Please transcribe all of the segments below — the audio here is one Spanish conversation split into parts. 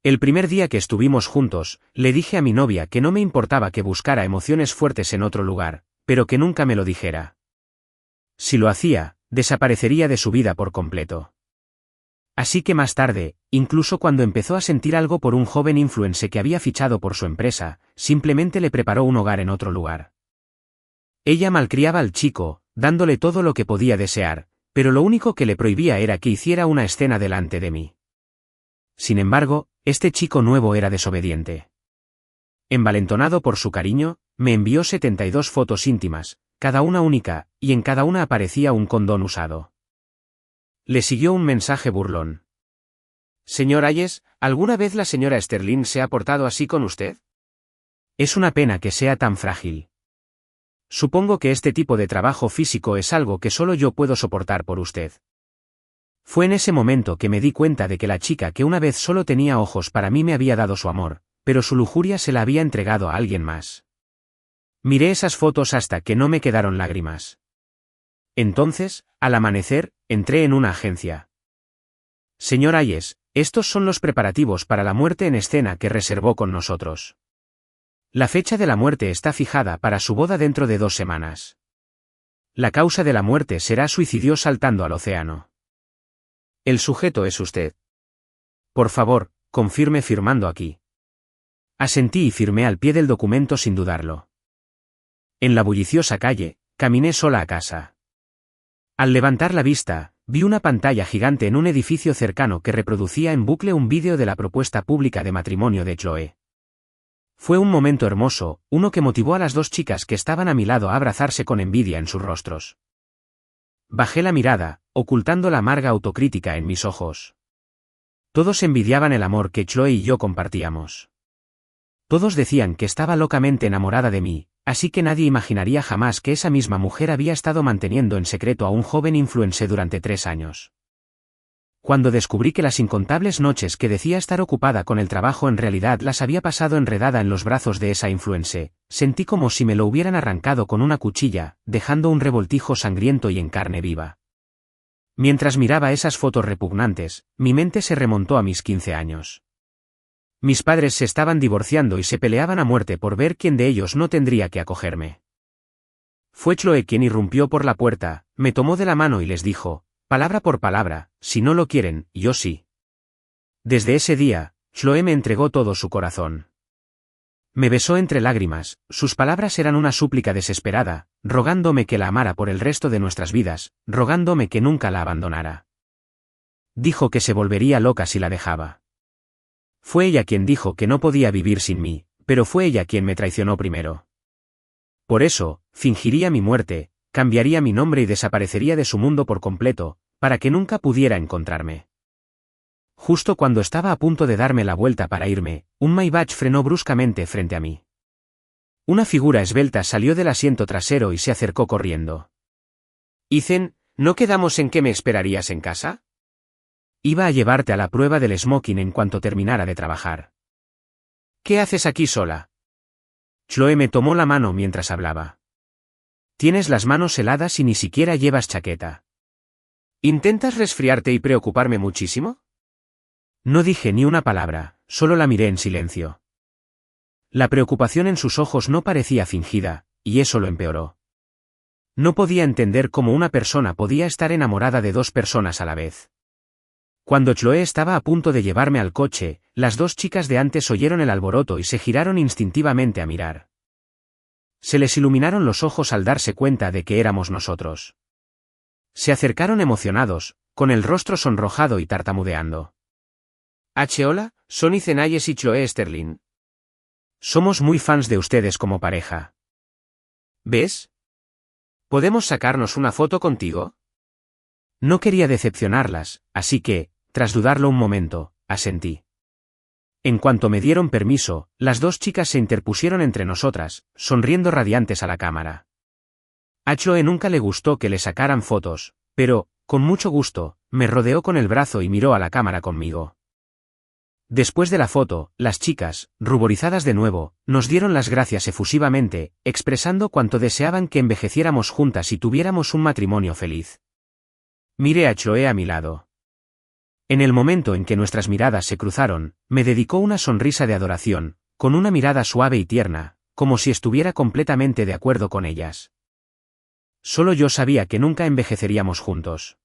El primer día que estuvimos juntos, le dije a mi novia que no me importaba que buscara emociones fuertes en otro lugar, pero que nunca me lo dijera. Si lo hacía, desaparecería de su vida por completo. Así que más tarde, incluso cuando empezó a sentir algo por un joven influencer que había fichado por su empresa, simplemente le preparó un hogar en otro lugar. Ella malcriaba al chico, dándole todo lo que podía desear, pero lo único que le prohibía era que hiciera una escena delante de mí. Sin embargo, este chico nuevo era desobediente. Envalentonado por su cariño, me envió 72 fotos íntimas, cada una única, y en cada una aparecía un condón usado. Le siguió un mensaje burlón. «Señor Hayes, ¿alguna vez la señora Sterling se ha portado así con usted? Es una pena que sea tan frágil. Supongo que este tipo de trabajo físico es algo que solo yo puedo soportar por usted». Fue en ese momento que me di cuenta de que la chica que una vez solo tenía ojos para mí me había dado su amor, pero su lujuria se la había entregado a alguien más. Miré esas fotos hasta que no me quedaron lágrimas. Entonces, al amanecer, entré en una agencia. «Señor Hayes, estos son los preparativos para la muerte en escena que reservó con nosotros. La fecha de la muerte está fijada para su boda dentro de 2 semanas. La causa de la muerte será suicidio saltando al océano. El sujeto es usted. Por favor, confirme firmando aquí». Asentí y firmé al pie del documento sin dudarlo. En la bulliciosa calle, caminé sola a casa. Al levantar la vista, vi una pantalla gigante en un edificio cercano que reproducía en bucle un vídeo de la propuesta pública de matrimonio de Chloe. Fue un momento hermoso, uno que motivó a las 2 chicas que estaban a mi lado a abrazarse con envidia en sus rostros. Bajé la mirada, ocultando la amarga autocrítica en mis ojos. Todos envidiaban el amor que Chloe y yo compartíamos. Todos decían que estaba locamente enamorada de mí, así que nadie imaginaría jamás que esa misma mujer había estado manteniendo en secreto a un joven influencer durante 3 años. Cuando descubrí que las incontables noches que decía estar ocupada con el trabajo en realidad las había pasado enredada en los brazos de esa influencer, sentí como si me lo hubieran arrancado con una cuchilla, dejando un revoltijo sangriento y en carne viva. Mientras miraba esas fotos repugnantes, mi mente se remontó a mis 15 años. Mis padres se estaban divorciando y se peleaban a muerte por ver quién de ellos no tendría que acogerme. Fue Chloe quien irrumpió por la puerta, me tomó de la mano y les dijo, palabra por palabra, si no lo quieren, yo sí. Desde ese día, Chloe me entregó todo su corazón. Me besó entre lágrimas, sus palabras eran una súplica desesperada, rogándome que la amara por el resto de nuestras vidas, rogándome que nunca la abandonara. Dijo que se volvería loca si la dejaba. Fue ella quien dijo que no podía vivir sin mí, pero fue ella quien me traicionó primero. Por eso, fingiría mi muerte, cambiaría mi nombre y desaparecería de su mundo por completo, para que nunca pudiera encontrarme. Justo cuando estaba a punto de darme la vuelta para irme, un Maybach frenó bruscamente frente a mí. Una figura esbelta salió del asiento trasero y se acercó corriendo. «Ethan, ¿no quedamos en que me esperarías en casa? Iba a llevarte a la prueba del smoking en cuanto terminara de trabajar». «¿Qué haces aquí sola?» Chloe me tomó la mano mientras hablaba. «Tienes las manos heladas y ni siquiera llevas chaqueta. ¿Intentas resfriarte y preocuparme muchísimo?» No dije ni una palabra, solo la miré en silencio. La preocupación en sus ojos no parecía fingida, y eso lo empeoró. No podía entender cómo una persona podía estar enamorada de 2 personas a la vez. Cuando Chloe estaba a punto de llevarme al coche, las 2 chicas de antes oyeron el alboroto y se giraron instintivamente a mirar. Se les iluminaron los ojos al darse cuenta de que éramos nosotros. Se acercaron emocionados, con el rostro sonrojado y tartamudeando. «Hola, son Ethan Hayes y Chloe Sterling. Somos muy fans de ustedes como pareja. ¿Ves? ¿Podemos sacarnos una foto contigo?» No quería decepcionarlas, así que, tras dudarlo un momento, asentí. En cuanto me dieron permiso, las 2 chicas se interpusieron entre nosotras, sonriendo radiantes a la cámara. A Chloe nunca le gustó que le sacaran fotos, pero, con mucho gusto, me rodeó con el brazo y miró a la cámara conmigo. Después de la foto, las chicas, ruborizadas de nuevo, nos dieron las gracias efusivamente, expresando cuánto deseaban que envejeciéramos juntas y tuviéramos un matrimonio feliz. Miré a Chloe a mi lado. En el momento en que nuestras miradas se cruzaron, me dedicó una sonrisa de adoración, con una mirada suave y tierna, como si estuviera completamente de acuerdo con ellas. Solo yo sabía que nunca envejeceríamos juntos.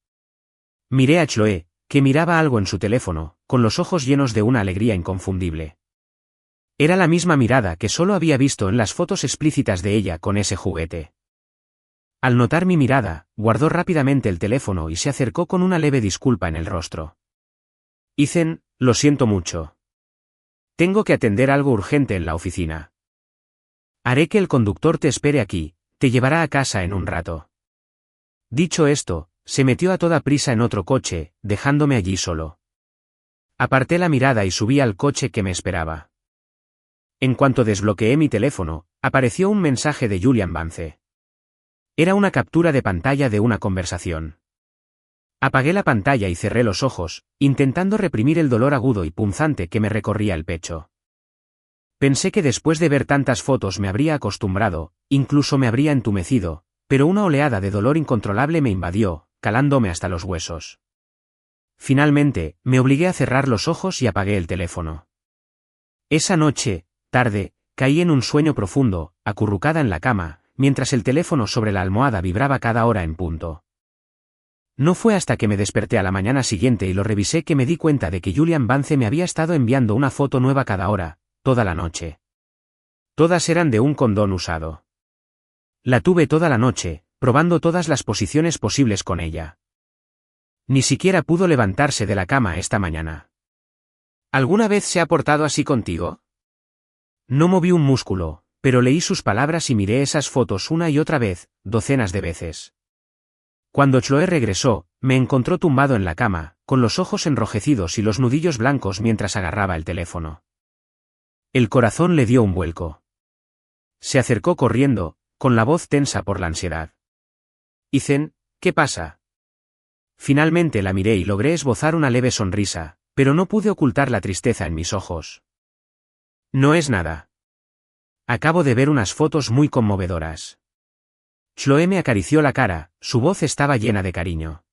Miré a Chloé, que miraba algo en su teléfono, con los ojos llenos de una alegría inconfundible. Era la misma mirada que solo había visto en las fotos explícitas de ella con ese juguete. Al notar mi mirada, guardó rápidamente el teléfono y se acercó con una leve disculpa en el rostro. Ethan, lo siento mucho. Tengo que atender algo urgente en la oficina. Haré que el conductor te espere aquí, te llevará a casa en un rato. Dicho esto, se metió a toda prisa en otro coche, dejándome allí solo. Aparté la mirada y subí al coche que me esperaba. En cuanto desbloqueé mi teléfono, apareció un mensaje de Julian Vance. Era una captura de pantalla de una conversación. Apagué la pantalla y cerré los ojos, intentando reprimir el dolor agudo y punzante que me recorría el pecho. Pensé que después de ver tantas fotos me habría acostumbrado, incluso me habría entumecido, pero una oleada de dolor incontrolable me invadió, calándome hasta los huesos. Finalmente, me obligué a cerrar los ojos y apagué el teléfono. Esa noche, tarde, caí en un sueño profundo, acurrucada en la cama, mientras el teléfono sobre la almohada vibraba cada hora en punto. No fue hasta que me desperté a la mañana siguiente y lo revisé que me di cuenta de que Julian Vance me había estado enviando una foto nueva cada hora, toda la noche. Todas eran de un condón usado. La tuve toda la noche, probando todas las posiciones posibles con ella. Ni siquiera pudo levantarse de la cama esta mañana. ¿Alguna vez se ha portado así contigo? No moví un músculo, pero leí sus palabras y miré esas fotos una y otra vez, docenas de veces. Cuando Chloé regresó, me encontró tumbado en la cama, con los ojos enrojecidos y los nudillos blancos mientras agarraba el teléfono. El corazón le dio un vuelco. Se acercó corriendo, con la voz tensa por la ansiedad. Ethan, ¿qué pasa? Finalmente la miré y logré esbozar una leve sonrisa, pero no pude ocultar la tristeza en mis ojos. No es nada. Acabo de ver unas fotos muy conmovedoras. Chloé me acarició la cara, su voz estaba llena de cariño.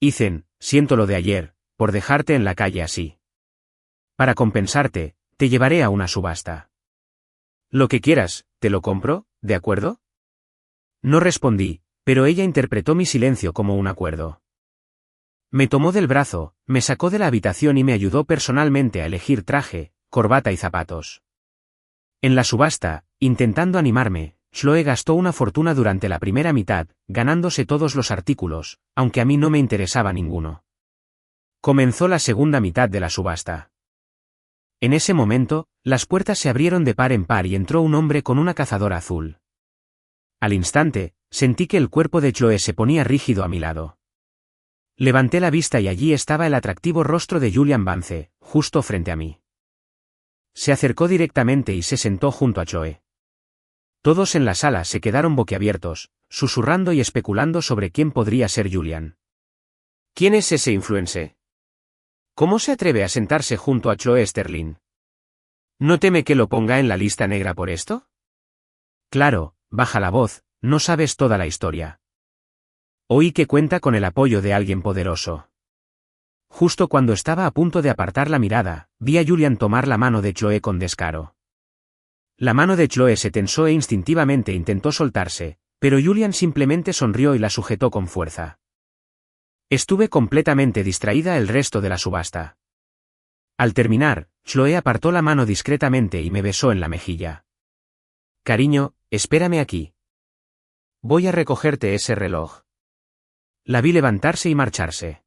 Ethan, siento lo de ayer, por dejarte en la calle así. Para compensarte, te llevaré a una subasta. Lo que quieras, te lo compro, ¿de acuerdo? No respondí, pero ella interpretó mi silencio como un acuerdo. Me tomó del brazo, me sacó de la habitación y me ayudó personalmente a elegir traje, corbata y zapatos. En la subasta, intentando animarme, Chloé gastó una fortuna durante la primera mitad, ganándose todos los artículos, aunque a mí no me interesaba ninguno. Comenzó la segunda mitad de la subasta. En ese momento, las puertas se abrieron de par en par y entró un hombre con una cazadora azul. Al instante, sentí que el cuerpo de Chloé se ponía rígido a mi lado. Levanté la vista y allí estaba el atractivo rostro de Julian Vance, justo frente a mí. Se acercó directamente y se sentó junto a Chloé. Todos en la sala se quedaron boquiabiertos, susurrando y especulando sobre quién podría ser Julian. ¿Quién es ese influencer? ¿Cómo se atreve a sentarse junto a Chloé Sterling? ¿No teme que lo ponga en la lista negra por esto? Claro, baja la voz, no sabes toda la historia. Oí que cuenta con el apoyo de alguien poderoso. Justo cuando estaba a punto de apartar la mirada, vi a Julian tomar la mano de Chloé con descaro. La mano de Chloé se tensó e instintivamente intentó soltarse, pero Julian simplemente sonrió y la sujetó con fuerza. Estuve completamente distraída el resto de la subasta. Al terminar, Chloé apartó la mano discretamente y me besó en la mejilla. Cariño, espérame aquí. Voy a recogerte ese reloj. La vi levantarse y marcharse.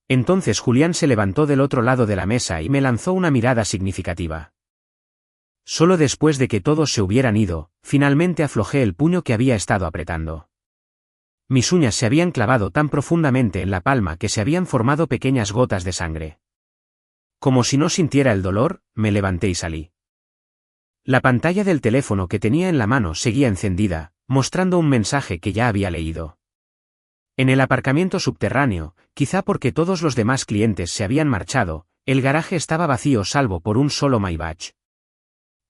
Entonces Julián se levantó del otro lado de la mesa y me lanzó una mirada significativa. Solo después de que todos se hubieran ido, finalmente aflojé el puño que había estado apretando. Mis uñas se habían clavado tan profundamente en la palma que se habían formado pequeñas gotas de sangre. Como si no sintiera el dolor, me levanté y salí. La pantalla del teléfono que tenía en la mano seguía encendida, mostrando un mensaje que ya había leído. En el aparcamiento subterráneo, quizá porque todos los demás clientes se habían marchado, el garaje estaba vacío salvo por un solo Maybach.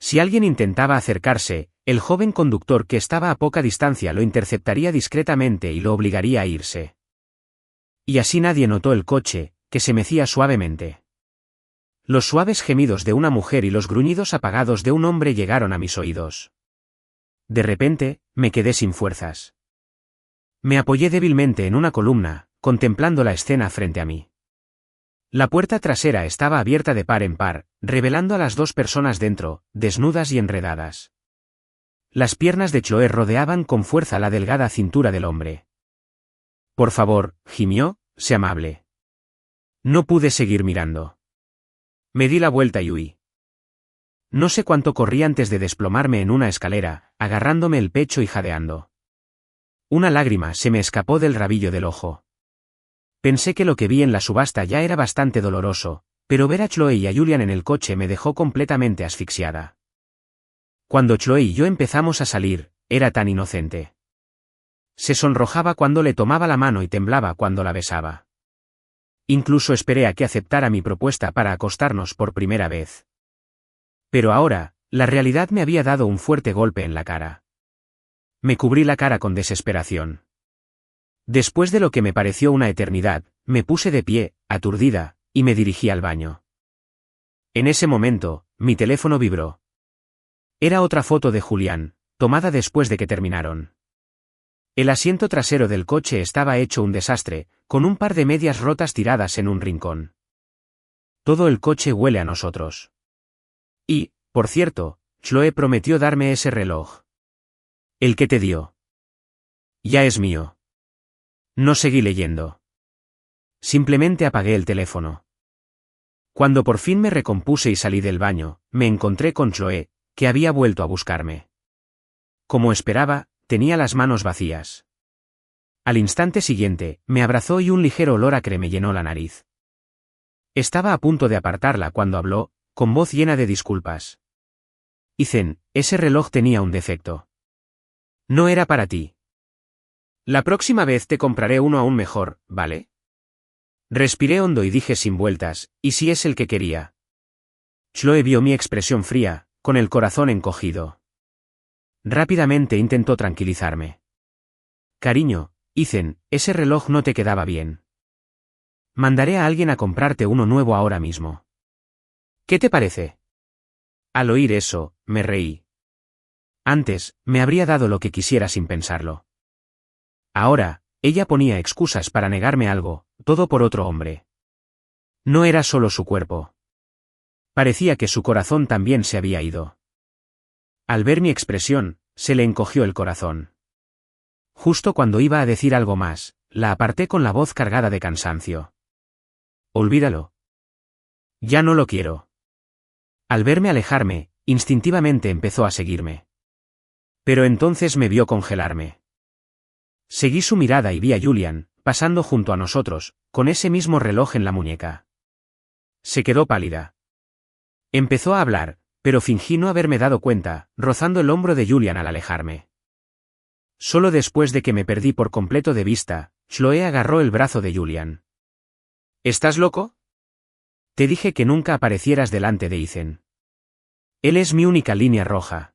Si alguien intentaba acercarse, el joven conductor que estaba a poca distancia lo interceptaría discretamente y lo obligaría a irse. Y así nadie notó el coche, que se mecía suavemente. Los suaves gemidos de una mujer y los gruñidos apagados de un hombre llegaron a mis oídos. De repente, me quedé sin fuerzas. Me apoyé débilmente en una columna, contemplando la escena frente a mí. La puerta trasera estaba abierta de par en par, revelando a las dos personas dentro, desnudas y enredadas. Las piernas de Chloé rodeaban con fuerza la delgada cintura del hombre. Por favor, gimió, sé amable. No pude seguir mirando. Me di la vuelta y huí. No sé cuánto corrí antes de desplomarme en una escalera, agarrándome el pecho y jadeando. Una lágrima se me escapó del rabillo del ojo. Pensé que lo que vi en la subasta ya era bastante doloroso, pero ver a Chloé y a Julian en el coche me dejó completamente asfixiada. Cuando Chloé y yo empezamos a salir, era tan inocente. Se sonrojaba cuando le tomaba la mano y temblaba cuando la besaba. Incluso esperé a que aceptara mi propuesta para acostarnos por primera vez. Pero ahora, la realidad me había dado un fuerte golpe en la cara. Me cubrí la cara con desesperación. Después de lo que me pareció una eternidad, me puse de pie, aturdida, y me dirigí al baño. En ese momento, mi teléfono vibró. Era otra foto de Julián, tomada después de que terminaron. El asiento trasero del coche estaba hecho un desastre, con un par de medias rotas tiradas en un rincón. Todo el coche huele a nosotros. Y, por cierto, Chloé prometió darme ese reloj. ¿El que te dio? Ya es mío. No seguí leyendo. Simplemente apagué el teléfono. Cuando por fin me recompuse y salí del baño, me encontré con Chloé, que había vuelto a buscarme. Como esperaba, tenía las manos vacías. Al instante siguiente, me abrazó y un ligero olor a acre me llenó la nariz. Estaba a punto de apartarla cuando habló, con voz llena de disculpas. Ethan, ese reloj tenía un defecto. No era para ti. La próxima vez te compraré uno aún mejor, ¿vale? Respiré hondo y dije sin vueltas, ¿y si es el que quería? Chloé vio mi expresión fría, con el corazón encogido. Rápidamente intentó tranquilizarme. Cariño, Ethan, ese reloj no te quedaba bien. Mandaré a alguien a comprarte uno nuevo ahora mismo. ¿Qué te parece? Al oír eso, me reí. Antes, me habría dado lo que quisiera sin pensarlo. Ahora, ella ponía excusas para negarme algo, todo por otro hombre. No era solo su cuerpo. Parecía que su corazón también se había ido. Al ver mi expresión, se le encogió el corazón. Justo cuando iba a decir algo más, la aparté con la voz cargada de cansancio. Olvídalo. Ya no lo quiero. Al verme alejarme, instintivamente empezó a seguirme. Pero entonces me vio congelarme. Seguí su mirada y vi a Julian, pasando junto a nosotros, con ese mismo reloj en la muñeca. Se quedó pálida. Empezó a hablar, pero fingí no haberme dado cuenta, rozando el hombro de Julian al alejarme. Solo después de que me perdí por completo de vista, Chloé agarró el brazo de Julian. ¿Estás loco? Te dije que nunca aparecieras delante de Ethan. Él es mi única línea roja.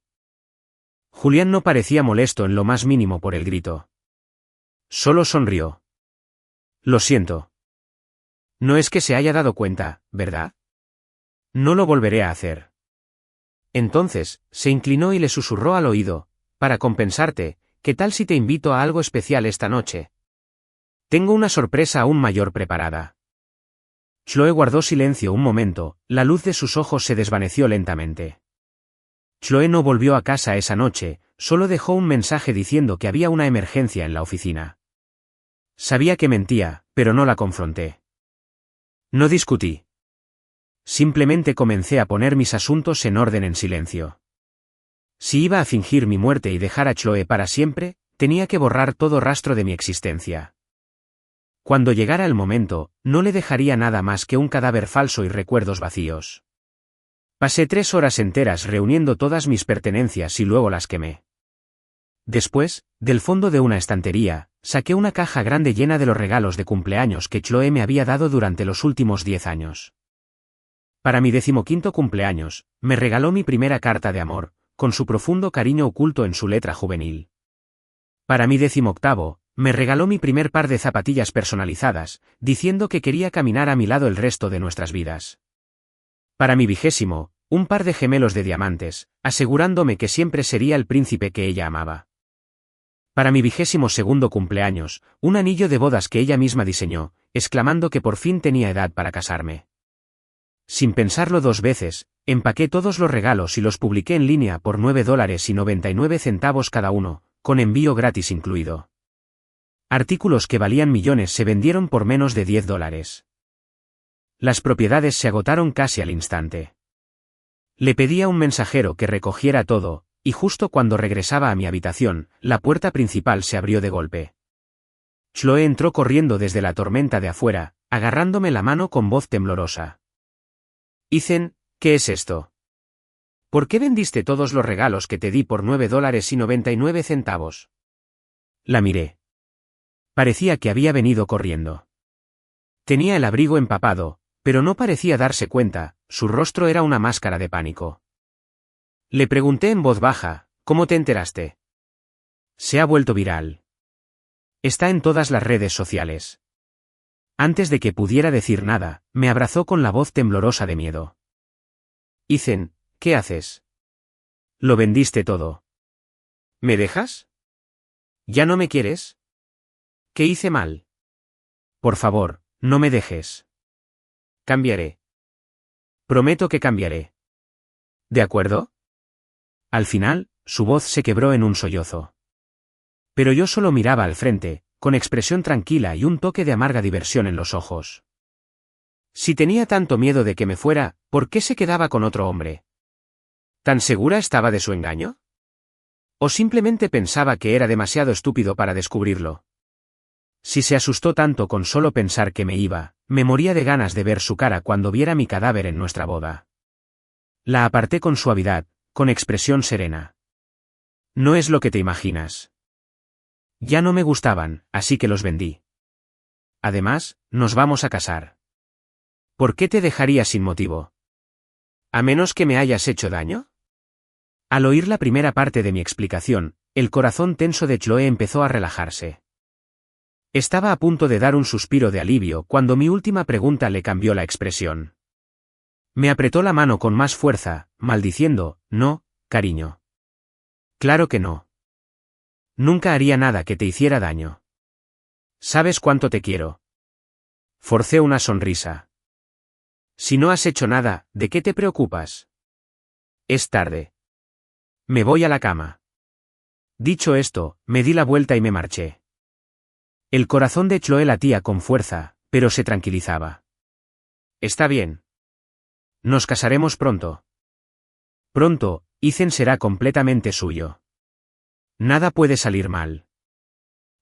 Julián no parecía molesto en lo más mínimo por el grito. Solo sonrió. Lo siento. No es que se haya dado cuenta, ¿verdad? No lo volveré a hacer. Entonces, se inclinó y le susurró al oído, para compensarte, ¿qué tal si te invito a algo especial esta noche? Tengo una sorpresa aún mayor preparada. Chloé guardó silencio un momento, la luz de sus ojos se desvaneció lentamente. Chloé no volvió a casa esa noche, solo dejó un mensaje diciendo que había una emergencia en la oficina. Sabía que mentía, pero no la confronté. No discutí. Simplemente comencé a poner mis asuntos en orden en silencio. Si iba a fingir mi muerte y dejar a Chloé para siempre, tenía que borrar todo rastro de mi existencia. Cuando llegara el momento, no le dejaría nada más que un cadáver falso y recuerdos vacíos. Pasé 3 horas enteras reuniendo todas mis pertenencias y luego las quemé. Después, del fondo de una estantería, saqué una caja grande llena de los regalos de cumpleaños que Chloé me había dado durante los últimos 10 años. Para mi 15º cumpleaños, me regaló mi primera carta de amor, con su profundo cariño oculto en su letra juvenil. Para mi 18º, me regaló mi primer par de zapatillas personalizadas, diciendo que quería caminar a mi lado el resto de nuestras vidas. Para mi 20º, un par de gemelos de diamantes, asegurándome que siempre sería el príncipe que ella amaba. Para mi 22º cumpleaños, un anillo de bodas que ella misma diseñó, exclamando que por fin tenía edad para casarme. Sin pensarlo 2 veces, empaqué todos los regalos y los publiqué en línea por $9.99 cada uno, con envío gratis incluido. Artículos que valían millones se vendieron por menos de $10. Las propiedades se agotaron casi al instante. Le pedí a un mensajero que recogiera todo, y justo cuando regresaba a mi habitación, la puerta principal se abrió de golpe. Chloe entró corriendo desde la tormenta de afuera, agarrándome la mano con voz temblorosa. Ethan, ¿qué es esto? ¿Por qué vendiste todos los regalos que te di por $9.99? La miré. Parecía que había venido corriendo. Tenía el abrigo empapado, pero no parecía darse cuenta, su rostro era una máscara de pánico. Le pregunté en voz baja, ¿cómo te enteraste? Se ha vuelto viral. Está en todas las redes sociales. Antes de que pudiera decir nada, me abrazó con la voz temblorosa de miedo. Ethan, ¿qué haces? Lo vendiste todo. ¿Me dejas? ¿Ya no me quieres? ¿Qué hice mal? Por favor, no me dejes. Cambiaré. Prometo que cambiaré. ¿De acuerdo? Al final, su voz se quebró en un sollozo. Pero yo solo miraba al frente, con expresión tranquila y un toque de amarga diversión en los ojos. Si tenía tanto miedo de que me fuera, ¿por qué se quedaba con otro hombre? ¿Tan segura estaba de su engaño? ¿O simplemente pensaba que era demasiado estúpido para descubrirlo? Si se asustó tanto con solo pensar que me iba, me moría de ganas de ver su cara cuando viera mi cadáver en nuestra boda. La aparté con suavidad, con expresión serena. No es lo que te imaginas. Ya no me gustaban, así que los vendí. Además, nos vamos a casar. ¿Por qué te dejaría sin motivo? ¿A menos que me hayas hecho daño? Al oír la primera parte de mi explicación, el corazón tenso de Chloe empezó a relajarse. Estaba a punto de dar un suspiro de alivio cuando mi última pregunta le cambió la expresión. Me apretó la mano con más fuerza, maldiciendo, no, cariño. Claro que no. Nunca haría nada que te hiciera daño. ¿Sabes cuánto te quiero? Forcé una sonrisa. Si no has hecho nada, ¿de qué te preocupas? Es tarde. Me voy a la cama. Dicho esto, me di la vuelta y me marché. El corazón de Chloe latía con fuerza, pero se tranquilizaba. Está bien. Nos casaremos pronto. Pronto, Ethan será completamente suyo. Nada puede salir mal.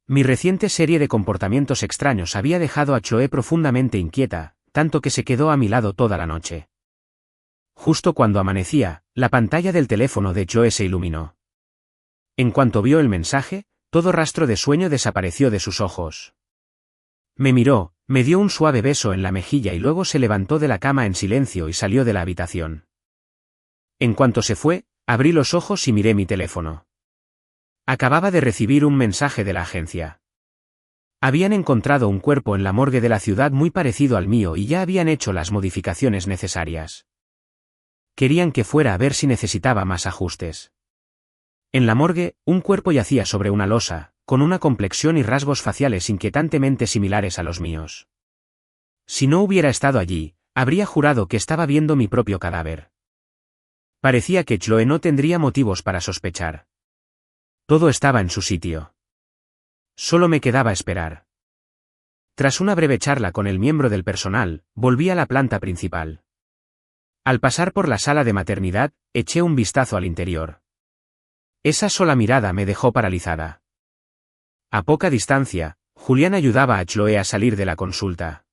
Mi reciente serie de comportamientos extraños había dejado a Chloe profundamente inquieta, tanto que se quedó a mi lado toda la noche. Justo cuando amanecía, la pantalla del teléfono de Chloe se iluminó. En cuanto vio el mensaje, todo rastro de sueño desapareció de sus ojos. Me miró, me dio un suave beso en la mejilla y luego se levantó de la cama en silencio y salió de la habitación. En cuanto se fue, abrí los ojos y miré mi teléfono. Acababa de recibir un mensaje de la agencia. Habían encontrado un cuerpo en la morgue de la ciudad muy parecido al mío y ya habían hecho las modificaciones necesarias. Querían que fuera a ver si necesitaba más ajustes. En la morgue, un cuerpo yacía sobre una losa, con una complexión y rasgos faciales inquietantemente similares a los míos. Si no hubiera estado allí, habría jurado que estaba viendo mi propio cadáver. Parecía que Chloe no tendría motivos para sospechar. Todo estaba en su sitio. Solo me quedaba esperar. Tras una breve charla con el miembro del personal, volví a la planta principal. Al pasar por la sala de maternidad, eché un vistazo al interior. Esa sola mirada me dejó paralizada. A poca distancia, Julián ayudaba a Chloe a salir de la consulta.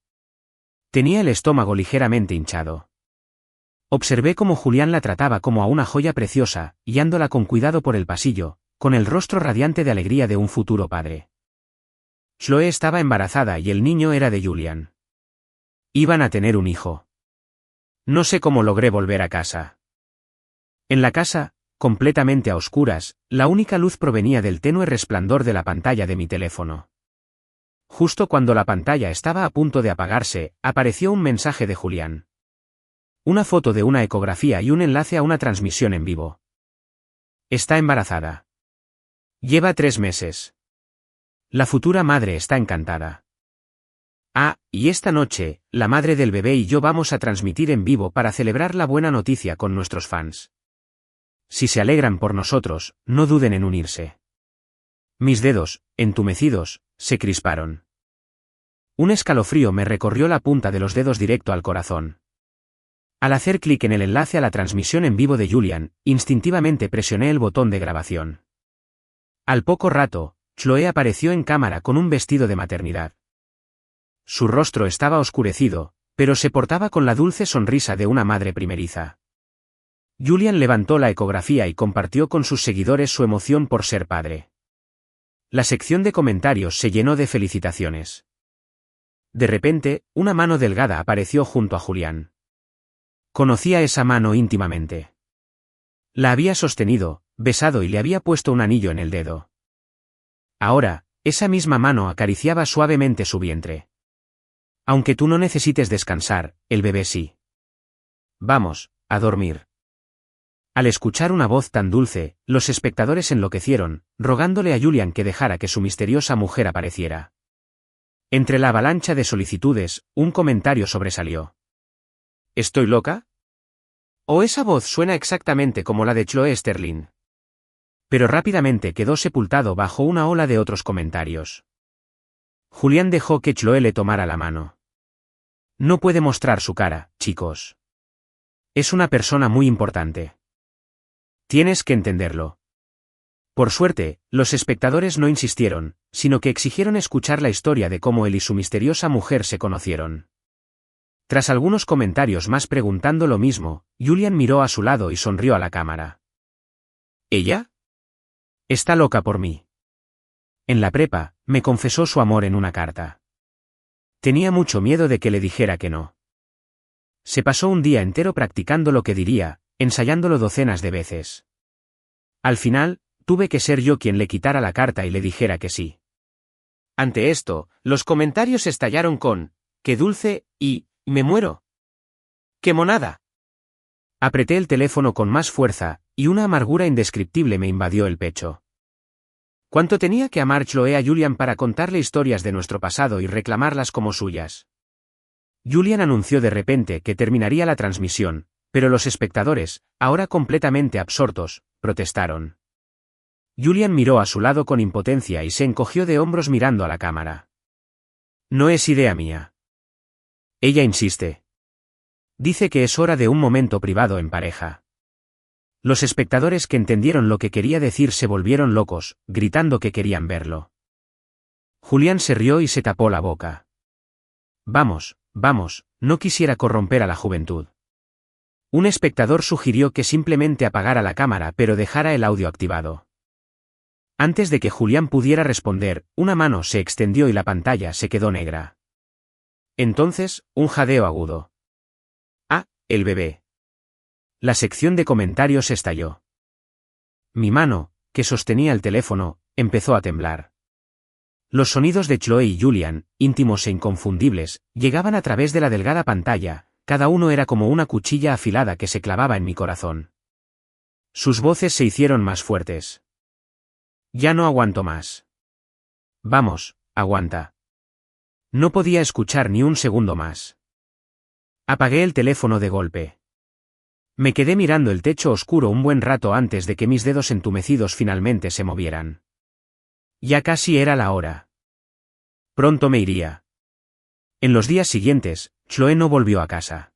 Tenía el estómago ligeramente hinchado. Observé cómo Julián la trataba como a una joya preciosa, guiándola con cuidado por el pasillo, con el rostro radiante de alegría de un futuro padre. Chloe estaba embarazada y el niño era de Julián. Iban a tener un hijo. No sé cómo logré volver a casa. En la casa, completamente a oscuras, la única luz provenía del tenue resplandor de la pantalla de mi teléfono. Justo cuando la pantalla estaba a punto de apagarse, apareció un mensaje de Julián. Una foto de una ecografía y un enlace a una transmisión en vivo. Está embarazada. Lleva 3 meses. La futura madre está encantada. Ah, y esta noche, la madre del bebé y yo vamos a transmitir en vivo para celebrar la buena noticia con nuestros fans. Si se alegran por nosotros, no duden en unirse. Mis dedos, entumecidos, se crisparon. Un escalofrío me recorrió la punta de los dedos directo al corazón. Al hacer clic en el enlace a la transmisión en vivo de Julián, instintivamente presioné el botón de grabación. Al poco rato, Chloe apareció en cámara con un vestido de maternidad. Su rostro estaba oscurecido, pero se portaba con la dulce sonrisa de una madre primeriza. Julián levantó la ecografía y compartió con sus seguidores su emoción por ser padre. La sección de comentarios se llenó de felicitaciones. De repente, una mano delgada apareció junto a Julián. Conocía esa mano íntimamente. La había sostenido, besado y le había puesto un anillo en el dedo. Ahora, esa misma mano acariciaba suavemente su vientre. Aunque tú no necesites descansar, el bebé sí. Vamos, a dormir. Al escuchar una voz tan dulce, los espectadores enloquecieron, rogándole a Julián que dejara que su misteriosa mujer apareciera. Entre la avalancha de solicitudes, un comentario sobresalió. ¿Estoy loca? ¿O esa voz suena exactamente como la de Chloe Sterling? Pero rápidamente quedó sepultado bajo una ola de otros comentarios. Julián dejó que Chloe le tomara la mano. No puede mostrar su cara, chicos. Es una persona muy importante. Tienes que entenderlo. Por suerte, los espectadores no insistieron, sino que exigieron escuchar la historia de cómo él y su misteriosa mujer se conocieron. Tras algunos comentarios más preguntando lo mismo, Julián miró a su lado y sonrió a la cámara. ¿Ella? Está loca por mí. En la prepa, me confesó su amor en una carta. Tenía mucho miedo de que le dijera que no. Se pasó un día entero practicando lo que diría, ensayándolo docenas de veces. Al final, tuve que ser yo quien le quitara la carta y le dijera que sí. Ante esto, los comentarios estallaron con «¡Qué dulce!» y «¡Me muero!». ¡Qué monada! Apreté el teléfono con más fuerza, y una amargura indescriptible me invadió el pecho. ¿Cuánto tenía que amar Chloe a Julián para contarle historias de nuestro pasado y reclamarlas como suyas? Julián anunció de repente que terminaría la transmisión, pero los espectadores, ahora completamente absortos, protestaron. Julián miró a su lado con impotencia y se encogió de hombros mirando a la cámara. No es idea mía. Ella insiste. Dice que es hora de un momento privado en pareja. Los espectadores que entendieron lo que quería decir se volvieron locos, gritando que querían verlo. Julián se rió y se tapó la boca. Vamos, no quisiera corromper a la juventud. Un espectador sugirió que simplemente apagara la cámara pero dejara el audio activado. Antes de que Julián pudiera responder, una mano se extendió y la pantalla se quedó negra. Entonces, un jadeo agudo. Ah, el bebé. La sección de comentarios estalló. Mi mano, que sostenía el teléfono, empezó a temblar. Los sonidos de Chloe y Julián, íntimos e inconfundibles, llegaban a través de la delgada pantalla, cada uno era como una cuchilla afilada que se clavaba en mi corazón. Sus voces se hicieron más fuertes. Ya no aguanto más. Vamos, aguanta. No podía escuchar ni un segundo más. Apagué el teléfono de golpe. Me quedé mirando el techo oscuro un buen rato antes de que mis dedos entumecidos finalmente se movieran. Ya casi era la hora. Pronto me iría. En los días siguientes, Chloe no volvió a casa.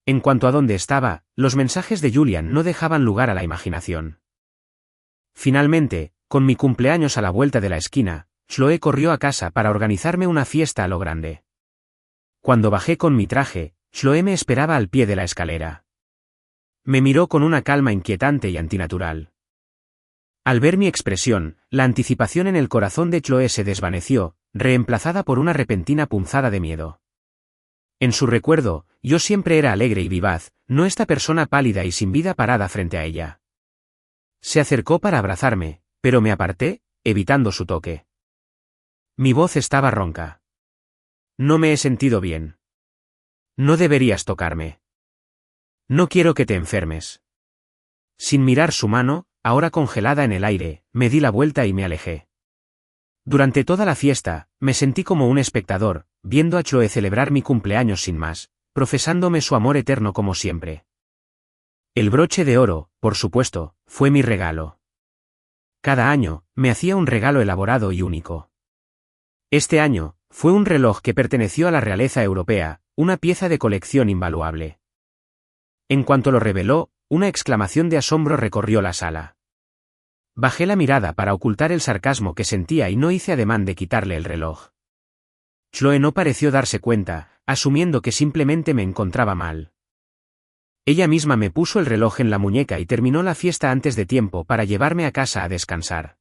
En cuanto a dónde estaba, los mensajes de Julián no dejaban lugar a la imaginación. Finalmente, con mi cumpleaños a la vuelta de la esquina, Chloe corrió a casa para organizarme una fiesta a lo grande. Cuando bajé con mi traje, Chloe me esperaba al pie de la escalera. Me miró con una calma inquietante y antinatural. Al ver mi expresión, la anticipación en el corazón de Chloe se desvaneció, reemplazada por una repentina punzada de miedo. En su recuerdo, yo siempre era alegre y vivaz, no esta persona pálida y sin vida parada frente a ella. Se acercó para abrazarme, pero me aparté, evitando su toque. Mi voz estaba ronca. No me he sentido bien. No deberías tocarme. No quiero que te enfermes. Sin mirar su mano, ahora congelada en el aire, me di la vuelta y me alejé. Durante toda la fiesta, me sentí como un espectador, viendo a Chloe celebrar mi cumpleaños sin más, profesándome su amor eterno como siempre. El broche de oro, por supuesto, fue mi regalo. Cada año, me hacía un regalo elaborado y único. Este año, fue un reloj que perteneció a la realeza europea, una pieza de colección invaluable. En cuanto lo reveló, una exclamación de asombro recorrió la sala. Bajé la mirada para ocultar el sarcasmo que sentía y no hice ademán de quitarle el reloj. Chloe no pareció darse cuenta, asumiendo que simplemente me encontraba mal. Ella misma me puso el reloj en la muñeca y terminó la fiesta antes de tiempo para llevarme a casa a descansar.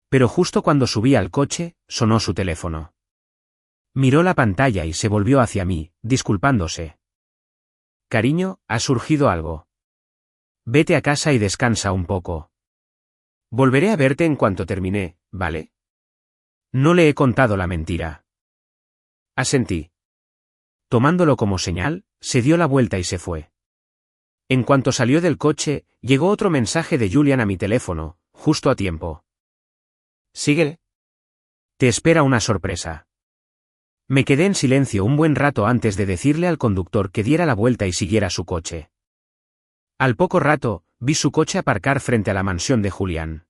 Pero justo cuando subí al coche, sonó su teléfono. Miró la pantalla y se volvió hacia mí, disculpándose. Cariño, ha surgido algo. Vete a casa y descansa un poco. Volveré a verte en cuanto termine, ¿vale? No le he contado la mentira. Asentí. Tomándolo como señal, se dio la vuelta y se fue. En cuanto salió del coche, llegó otro mensaje de Julian a mi teléfono, justo a tiempo. Síguele. Te espera una sorpresa. Me quedé en silencio un buen rato antes de decirle al conductor que diera la vuelta y siguiera su coche. Al poco rato, vi su coche aparcar frente a la mansión de Julian.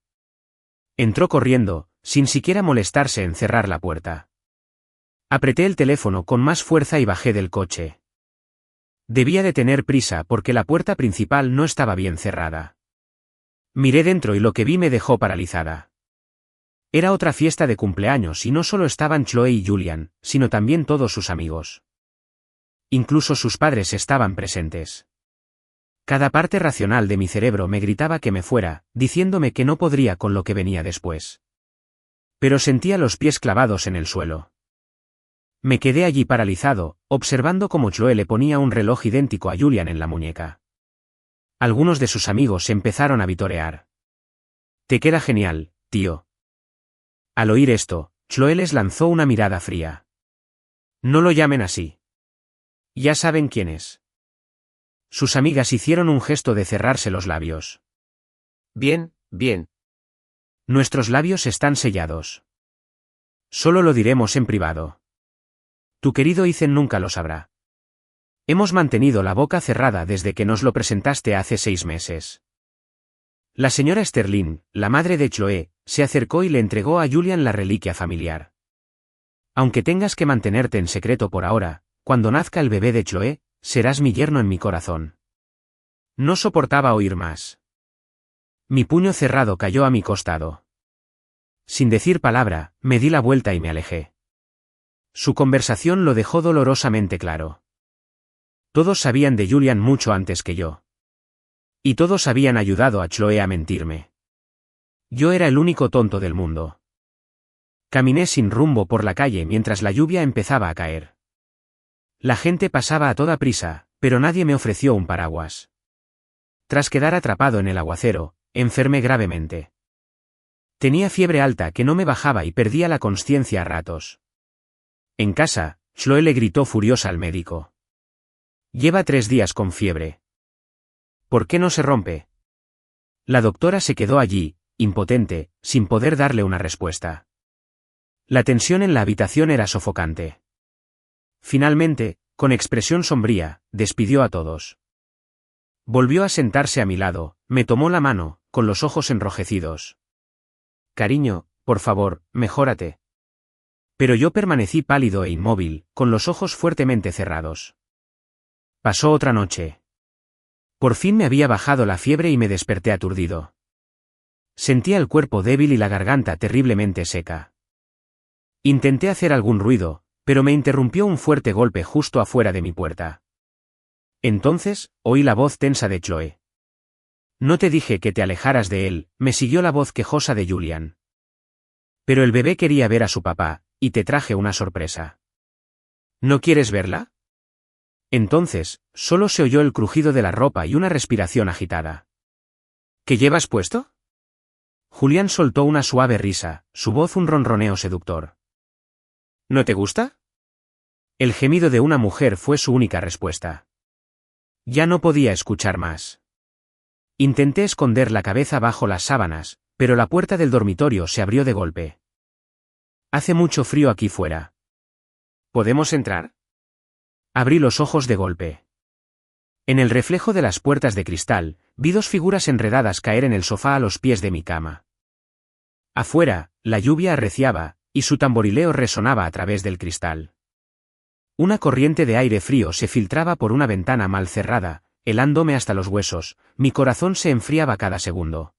Entró corriendo, sin siquiera molestarse en cerrar la puerta. Apreté el teléfono con más fuerza y bajé del coche. Debía de tener prisa porque la puerta principal no estaba bien cerrada. Miré dentro y lo que vi me dejó paralizada. Era otra fiesta de cumpleaños y no solo estaban Chloe y Julian, sino también todos sus amigos. Incluso sus padres estaban presentes. Cada parte racional de mi cerebro me gritaba que me fuera, diciéndome que no podría con lo que venía después. Pero sentía los pies clavados en el suelo. Me quedé allí paralizado, observando cómo Chloe le ponía un reloj idéntico a Julian en la muñeca. Algunos de sus amigos empezaron a vitorear. Te queda genial, tío. Al oír esto, Chloe les lanzó una mirada fría. No lo llamen así. Ya saben quién es. Sus amigas hicieron un gesto de cerrarse los labios. Bien, bien. Nuestros labios están sellados. Solo lo diremos en privado. Tu querido Ethan nunca lo sabrá. Hemos mantenido la boca cerrada desde que nos lo presentaste hace 6 meses. La señora Sterling, la madre de Chloe, se acercó y le entregó a Julian la reliquia familiar. Aunque tengas que mantenerte en secreto por ahora, cuando nazca el bebé de Chloe, serás mi yerno en mi corazón. No soportaba oír más. Mi puño cerrado cayó a mi costado. Sin decir palabra, me di la vuelta y me alejé. Su conversación lo dejó dolorosamente claro. Todos sabían de Julian mucho antes que yo. Y todos habían ayudado a Chloe a mentirme. Yo era el único tonto del mundo. Caminé sin rumbo por la calle mientras la lluvia empezaba a caer. La gente pasaba a toda prisa, pero nadie me ofreció un paraguas. Tras quedar atrapado en el aguacero, enfermé gravemente. Tenía fiebre alta que no me bajaba y perdía la consciencia a ratos. En casa, Chloe le gritó furiosa al médico. Lleva 3 días con fiebre. ¿Por qué no se rompe? La doctora se quedó allí, impotente, sin poder darle una respuesta. La tensión en la habitación era sofocante. Finalmente, con expresión sombría, despidió a todos. Volvió a sentarse a mi lado, me tomó la mano, con los ojos enrojecidos. Cariño, por favor, mejórate. Pero yo permanecí pálido e inmóvil, con los ojos fuertemente cerrados. Pasó otra noche. Por fin me había bajado la fiebre y me desperté aturdido. Sentía el cuerpo débil y la garganta terriblemente seca. Intenté hacer algún ruido, pero me interrumpió un fuerte golpe justo afuera de mi puerta. Entonces, oí la voz tensa de Chloe. No te dije que te alejaras de él, me siguió la voz quejosa de Julian. Pero el bebé quería ver a su papá, y te traje una sorpresa. ¿No quieres verla? Entonces, solo se oyó el crujido de la ropa y una respiración agitada. ¿Qué llevas puesto? Julian soltó una suave risa, su voz un ronroneo seductor. ¿No te gusta? El gemido de una mujer fue su única respuesta. Ya no podía escuchar más. Intenté esconder la cabeza bajo las sábanas, pero la puerta del dormitorio se abrió de golpe. Hace mucho frío aquí fuera. ¿Podemos entrar? Abrí los ojos de golpe. En el reflejo de las puertas de cristal, vi dos figuras enredadas caer en el sofá a los pies de mi cama. Afuera, la lluvia arreciaba, y su tamborileo resonaba a través del cristal. Una corriente de aire frío se filtraba por una ventana mal cerrada, helándome hasta los huesos, mi corazón se enfriaba cada segundo.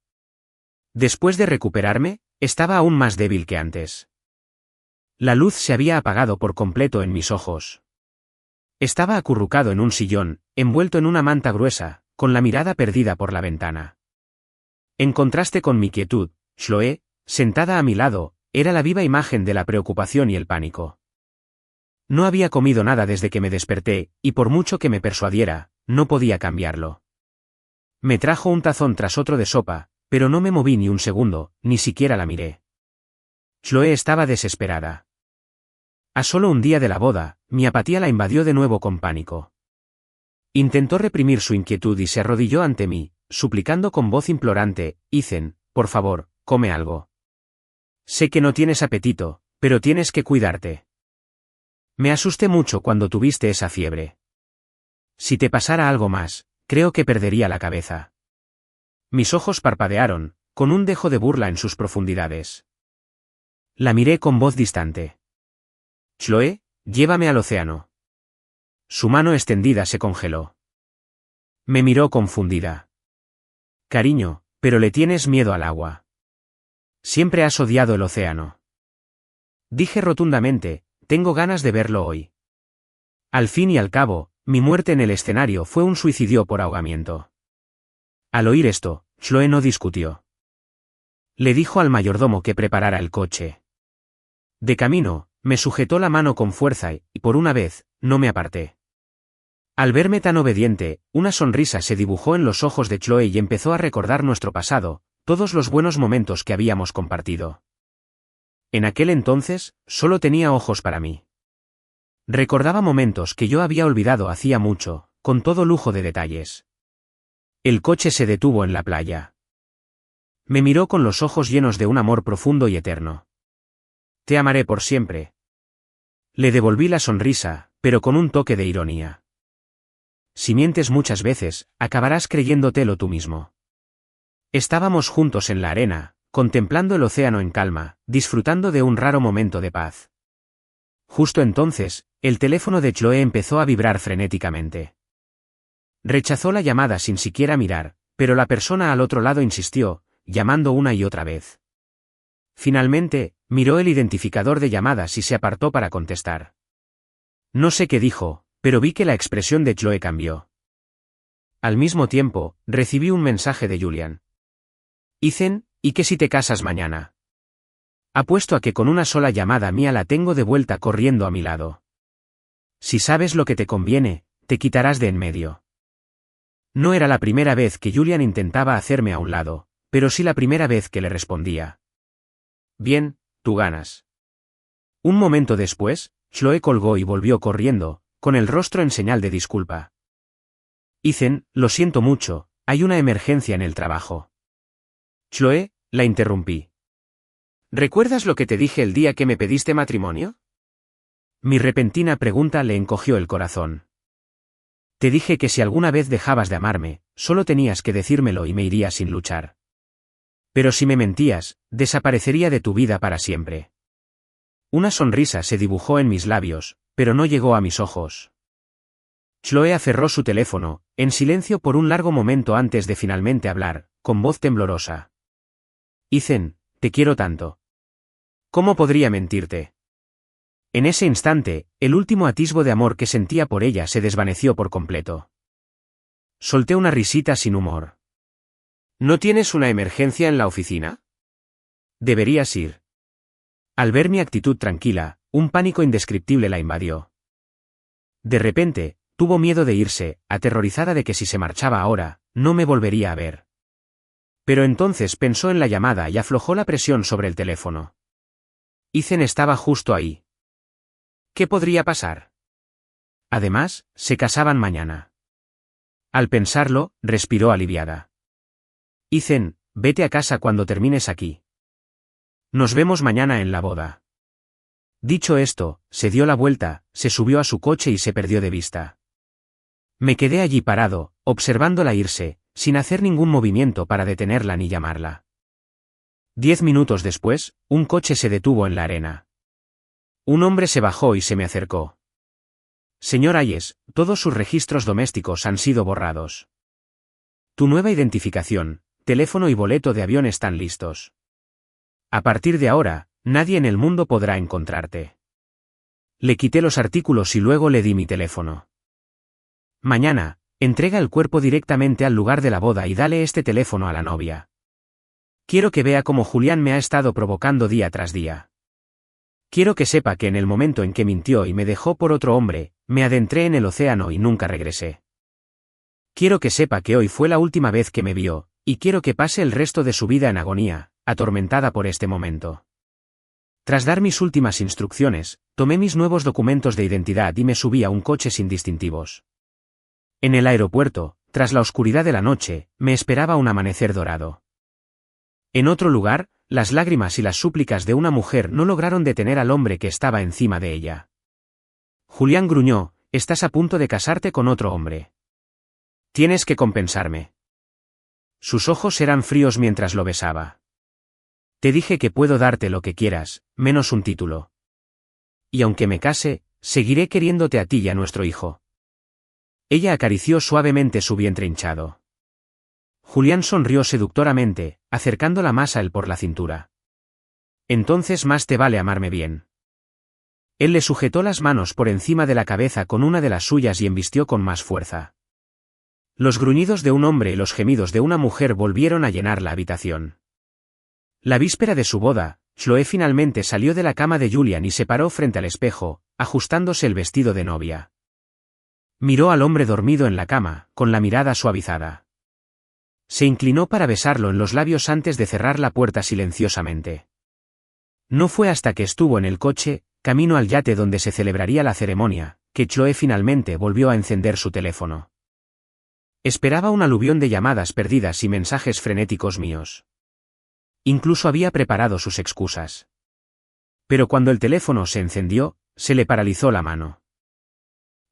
Después de recuperarme, estaba aún más débil que antes. La luz se había apagado por completo en mis ojos. Estaba acurrucado en un sillón, envuelto en una manta gruesa, con la mirada perdida por la ventana. En contraste con mi quietud, Chloé, sentada a mi lado, era la viva imagen de la preocupación y el pánico. No había comido nada desde que me desperté, y por mucho que me persuadiera, no podía cambiarlo. Me trajo un tazón tras otro de sopa, pero no me moví ni un segundo, ni siquiera la miré. Chloé estaba desesperada. A solo un día de la boda, mi apatía la invadió de nuevo con pánico. Intentó reprimir su inquietud y se arrodilló ante mí, suplicando con voz implorante: Ethan, por favor, come algo. Sé que no tienes apetito, pero tienes que cuidarte. Me asusté mucho cuando tuviste esa fiebre. Si te pasara algo más, creo que perdería la cabeza. Mis ojos parpadearon, con un dejo de burla en sus profundidades. La miré con voz distante. Chloé, llévame al océano. Su mano extendida se congeló. Me miró confundida. Cariño, pero le tienes miedo al agua. Siempre has odiado el océano. Dije rotundamente: tengo ganas de verlo hoy. Al fin y al cabo, mi muerte en el escenario fue un suicidio por ahogamiento. Al oír esto, Chloé no discutió. Le dijo al mayordomo que preparara el coche. De camino, me sujetó la mano con fuerza y, por una vez, no me aparté. Al verme tan obediente, una sonrisa se dibujó en los ojos de Chloé y empezó a recordar nuestro pasado, todos los buenos momentos que habíamos compartido. En aquel entonces, solo tenía ojos para mí. Recordaba momentos que yo había olvidado hacía mucho, con todo lujo de detalles. El coche se detuvo en la playa. Me miró con los ojos llenos de un amor profundo y eterno. Te amaré por siempre. Le devolví la sonrisa, pero con un toque de ironía. Si mientes muchas veces, acabarás creyéndotelo tú mismo. Estábamos juntos en la arena, contemplando el océano en calma, disfrutando de un raro momento de paz. Justo entonces, el teléfono de Chloé empezó a vibrar frenéticamente. Rechazó la llamada sin siquiera mirar, pero la persona al otro lado insistió, llamando una y otra vez. Finalmente, miró el identificador de llamadas y se apartó para contestar. No sé qué dijo, pero vi que la expresión de Chloé cambió. Al mismo tiempo, recibí un mensaje de Julian. Ethan, ¿y qué si te casas mañana? Apuesto a que con una sola llamada mía la tengo de vuelta corriendo a mi lado. Si sabes lo que te conviene, te quitarás de en medio. No era la primera vez que Julian intentaba hacerme a un lado, pero sí la primera vez que le respondía. Bien, tú ganas. Un momento después, Chloé colgó y volvió corriendo, con el rostro en señal de disculpa. Ethan, lo siento mucho, hay una emergencia en el trabajo. Chloé, la interrumpí. ¿Recuerdas lo que te dije el día que me pediste matrimonio? Mi repentina pregunta le encogió el corazón. Te dije que si alguna vez dejabas de amarme, solo tenías que decírmelo y me iría sin luchar. Pero si me mentías, desaparecería de tu vida para siempre. Una sonrisa se dibujó en mis labios, pero no llegó a mis ojos. Chloé aferró su teléfono, en silencio por un largo momento antes de finalmente hablar, con voz temblorosa. Ethan, te quiero tanto. ¿Cómo podría mentirte? En ese instante, el último atisbo de amor que sentía por ella se desvaneció por completo. Solté una risita sin humor. ¿No tienes una emergencia en la oficina? Deberías ir. Al ver mi actitud tranquila, un pánico indescriptible la invadió. De repente, tuvo miedo de irse, aterrorizada de que si se marchaba ahora, no me volvería a ver. Pero entonces pensó en la llamada y aflojó la presión sobre el teléfono. Ethan estaba justo ahí. ¿Qué podría pasar? Además, se casaban mañana. Al pensarlo, respiró aliviada. Ethan, vete a casa cuando termines aquí. Nos vemos mañana en la boda. Dicho esto, se dio la vuelta, se subió a su coche y se perdió de vista. Me quedé allí parado, observándola irse, sin hacer ningún movimiento para detenerla ni llamarla. 10 minutos después, un coche se detuvo en la arena. Un hombre se bajó y se me acercó. Señor Hayes, todos sus registros domésticos han sido borrados. Tu nueva identificación, teléfono y boleto de avión están listos. A partir de ahora, nadie en el mundo podrá encontrarte. Le quité los artículos y luego le di mi teléfono. Mañana, entrega el cuerpo directamente al lugar de la boda y dale este teléfono a la novia. Quiero que vea cómo Julián me ha estado provocando día tras día. Quiero que sepa que en el momento en que mintió y me dejó por otro hombre, me adentré en el océano y nunca regresé. Quiero que sepa que hoy fue la última vez que me vio, y quiero que pase el resto de su vida en agonía, atormentada por este momento. Tras dar mis últimas instrucciones, tomé mis nuevos documentos de identidad y me subí a un coche sin distintivos. En el aeropuerto, tras la oscuridad de la noche, me esperaba un amanecer dorado. En otro lugar, las lágrimas y las súplicas de una mujer no lograron detener al hombre que estaba encima de ella. Julián gruñó, estás a punto de casarte con otro hombre. Tienes que compensarme. Sus ojos eran fríos mientras lo besaba. Te dije que puedo darte lo que quieras, menos un título. Y aunque me case, seguiré queriéndote a ti y a nuestro hijo. Ella acarició suavemente su vientre hinchado. Julián sonrió seductoramente, acercándola más a él por la cintura. Entonces más te vale amarme bien. Él le sujetó las manos por encima de la cabeza con una de las suyas y embistió con más fuerza. Los gruñidos de un hombre y los gemidos de una mujer volvieron a llenar la habitación. La víspera de su boda, Chloe finalmente salió de la cama de Julián y se paró frente al espejo, ajustándose el vestido de novia. Miró al hombre dormido en la cama, con la mirada suavizada. Se inclinó para besarlo en los labios antes de cerrar la puerta silenciosamente. No fue hasta que estuvo en el coche, camino al yate donde se celebraría la ceremonia, que Chloe finalmente volvió a encender su teléfono. Esperaba un aluvión de llamadas perdidas y mensajes frenéticos míos. Incluso había preparado sus excusas. Pero cuando el teléfono se encendió, se le paralizó la mano.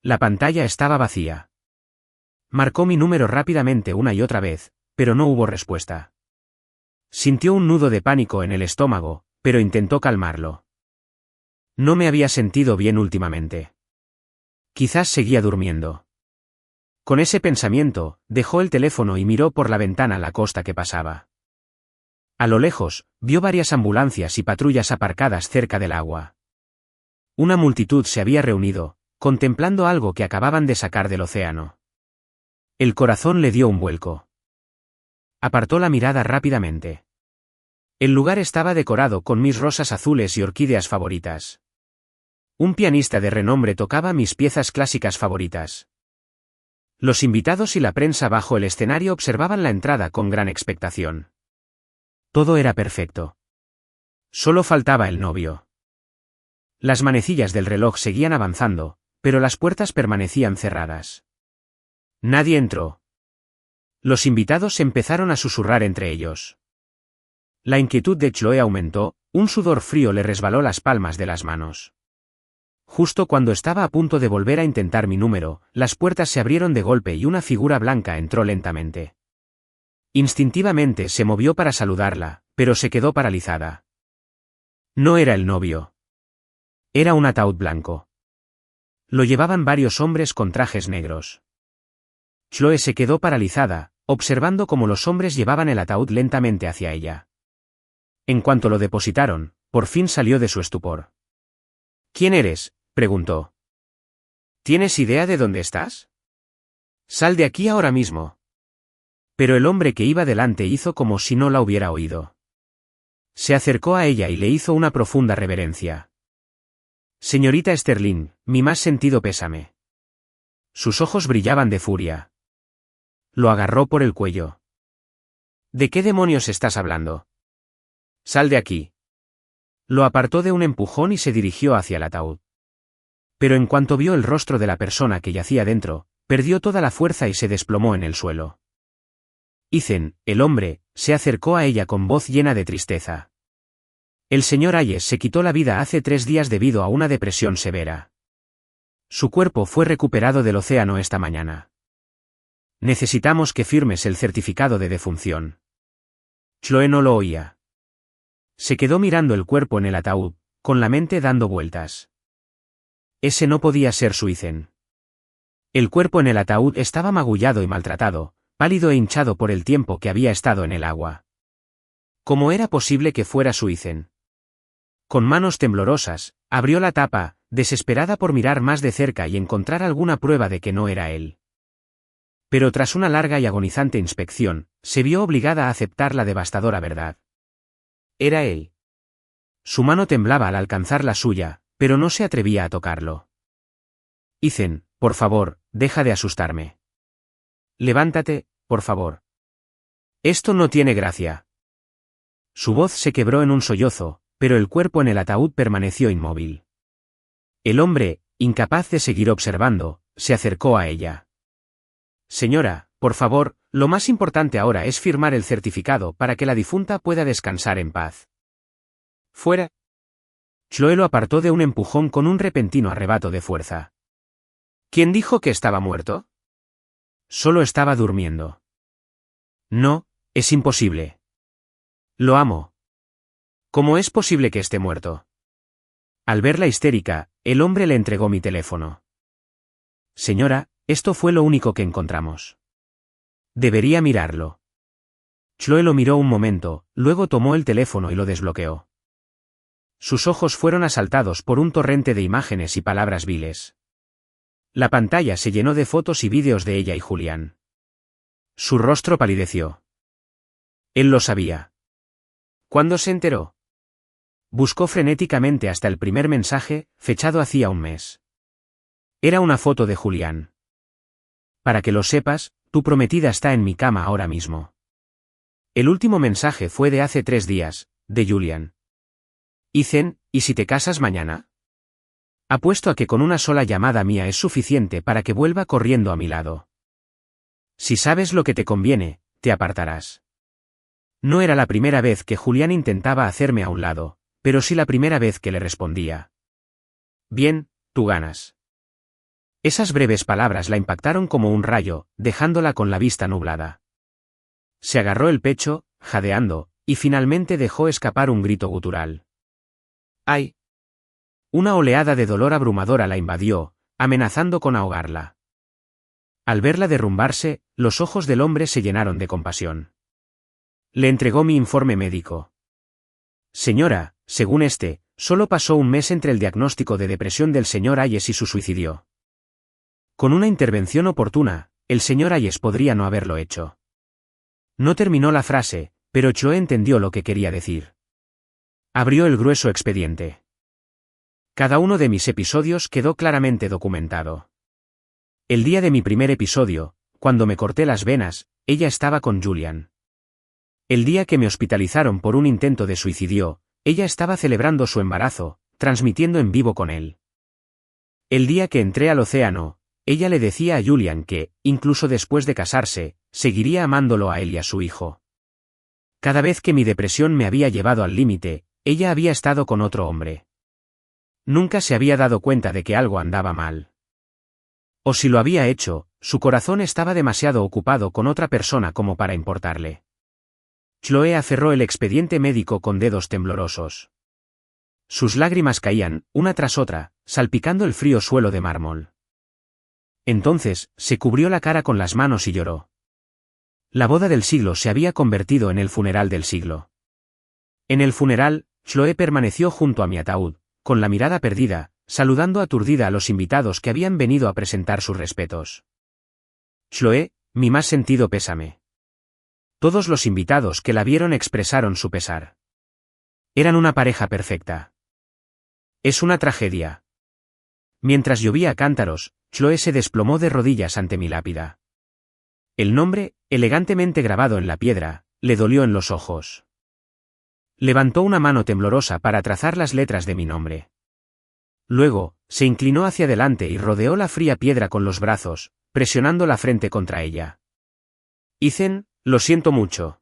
La pantalla estaba vacía. Marcó mi número rápidamente una y otra vez, pero no hubo respuesta. Sintió un nudo de pánico en el estómago, pero intentó calmarlo. No me había sentido bien últimamente. Quizás seguía durmiendo. Con ese pensamiento, dejó el teléfono y miró por la ventana la costa que pasaba. A lo lejos, vio varias ambulancias y patrullas aparcadas cerca del agua. Una multitud se había reunido, contemplando algo que acababan de sacar del océano. El corazón le dio un vuelco. Apartó la mirada rápidamente. El lugar estaba decorado con mis rosas azules y orquídeas favoritas. Un pianista de renombre tocaba mis piezas clásicas favoritas. Los invitados y la prensa bajo el escenario observaban la entrada con gran expectación. Todo era perfecto. Solo faltaba el novio. Las manecillas del reloj seguían avanzando, pero las puertas permanecían cerradas. Nadie entró. Los invitados empezaron a susurrar entre ellos. La inquietud de Chloe aumentó, un sudor frío le resbaló las palmas de las manos. Justo cuando estaba a punto de volver a intentar mi número, las puertas se abrieron de golpe y una figura blanca entró lentamente. Instintivamente se movió para saludarla, pero se quedó paralizada. No era el novio. Era un ataúd blanco. Lo llevaban varios hombres con trajes negros. Chloe se quedó paralizada, observando cómo los hombres llevaban el ataúd lentamente hacia ella. En cuanto lo depositaron, por fin salió de su estupor. ¿Quién eres?, preguntó. ¿Tienes idea de dónde estás? Sal de aquí ahora mismo. Pero el hombre que iba delante hizo como si no la hubiera oído. Se acercó a ella y le hizo una profunda reverencia. Señorita Sterling, mi más sentido pésame. Sus ojos brillaban de furia. Lo agarró por el cuello. ¿De qué demonios estás hablando? Sal de aquí. Lo apartó de un empujón y se dirigió hacia el ataúd. Pero en cuanto vio el rostro de la persona que yacía dentro, perdió toda la fuerza y se desplomó en el suelo. Ethan, el hombre, se acercó a ella con voz llena de tristeza. El señor Hayes se quitó la vida hace 3 días debido a una depresión severa. Su cuerpo fue recuperado del océano esta mañana. Necesitamos que firmes el certificado de defunción. Chloe no lo oía. Se quedó mirando el cuerpo en el ataúd, con la mente dando vueltas. Ese no podía ser su Ethan. El cuerpo en el ataúd estaba magullado y maltratado, pálido e hinchado por el tiempo que había estado en el agua. ¿Cómo era posible que fuera su Ethan? Con manos temblorosas, abrió la tapa, desesperada por mirar más de cerca y encontrar alguna prueba de que no era él. Pero tras una larga y agonizante inspección, se vio obligada a aceptar la devastadora verdad. Era él. Su mano temblaba al alcanzar la suya, pero no se atrevía a tocarlo. Ethan, por favor, deja de asustarme. Levántate, por favor. Esto no tiene gracia. Su voz se quebró en un sollozo, pero el cuerpo en el ataúd permaneció inmóvil. El hombre, incapaz de seguir observando, se acercó a ella. Señora, por favor, lo más importante ahora es firmar el certificado para que la difunta pueda descansar en paz. Fuera. Chloe lo apartó de un empujón con un repentino arrebato de fuerza. ¿Quién dijo que estaba muerto? Solo estaba durmiendo. No, es imposible. Lo amo. ¿Cómo es posible que esté muerto? Al verla histérica, el hombre le entregó mi teléfono. Señora, esto fue lo único que encontramos. Debería mirarlo. Chloe lo miró un momento, luego tomó el teléfono y lo desbloqueó. Sus ojos fueron asaltados por un torrente de imágenes y palabras viles. La pantalla se llenó de fotos y vídeos de ella y Julián. Su rostro palideció. Él lo sabía. ¿Cuándo se enteró? Buscó frenéticamente hasta el primer mensaje, fechado hacía un mes. Era una foto de Julián. Para que lo sepas, tu prometida está en mi cama ahora mismo. El último mensaje fue de hace 3 días, de Julián. Ethan, ¿y si te casas mañana? Apuesto a que con una sola llamada mía es suficiente para que vuelva corriendo a mi lado. Si sabes lo que te conviene, te apartarás. No era la primera vez que Julián intentaba hacerme a un lado, pero sí la primera vez que le respondía. Bien, tú ganas. Esas breves palabras la impactaron como un rayo, dejándola con la vista nublada. Se agarró el pecho, jadeando, y finalmente dejó escapar un grito gutural. ¡Ay! Una oleada de dolor abrumadora la invadió, amenazando con ahogarla. Al verla derrumbarse, los ojos del hombre se llenaron de compasión. Le entregó mi informe médico. Señora, según este, solo pasó un mes entre el diagnóstico de depresión del señor Hayes y su suicidio. Con una intervención oportuna, el señor Hayes podría no haberlo hecho. No terminó la frase, pero Chloe entendió lo que quería decir. Abrió el grueso expediente. Cada uno de mis episodios quedó claramente documentado. El día de mi primer episodio, cuando me corté las venas, ella estaba con Julián. El día que me hospitalizaron por un intento de suicidio, ella estaba celebrando su embarazo, transmitiendo en vivo con él. El día que entré al océano, ella le decía a Julián que, incluso después de casarse, seguiría amándolo a él y a su hijo. Cada vez que mi depresión me había llevado al límite, ella había estado con otro hombre. Nunca se había dado cuenta de que algo andaba mal. O si lo había hecho, su corazón estaba demasiado ocupado con otra persona como para importarle. Chloe aferró el expediente médico con dedos temblorosos. Sus lágrimas caían, una tras otra, salpicando el frío suelo de mármol. Entonces, se cubrió la cara con las manos y lloró. La boda del siglo se había convertido en el funeral del siglo. En el funeral, Chloe permaneció junto a mi ataúd, con la mirada perdida, saludando aturdida a los invitados que habían venido a presentar sus respetos. Chloe, mi más sentido pésame. Todos los invitados que la vieron expresaron su pesar. Eran una pareja perfecta. Es una tragedia. Mientras llovía a cántaros, Chloe se desplomó de rodillas ante mi lápida. El nombre, elegantemente grabado en la piedra, le dolió en los ojos. Levantó una mano temblorosa para trazar las letras de mi nombre. Luego, se inclinó hacia adelante y rodeó la fría piedra con los brazos, presionando la frente contra ella. Ethan, lo siento mucho.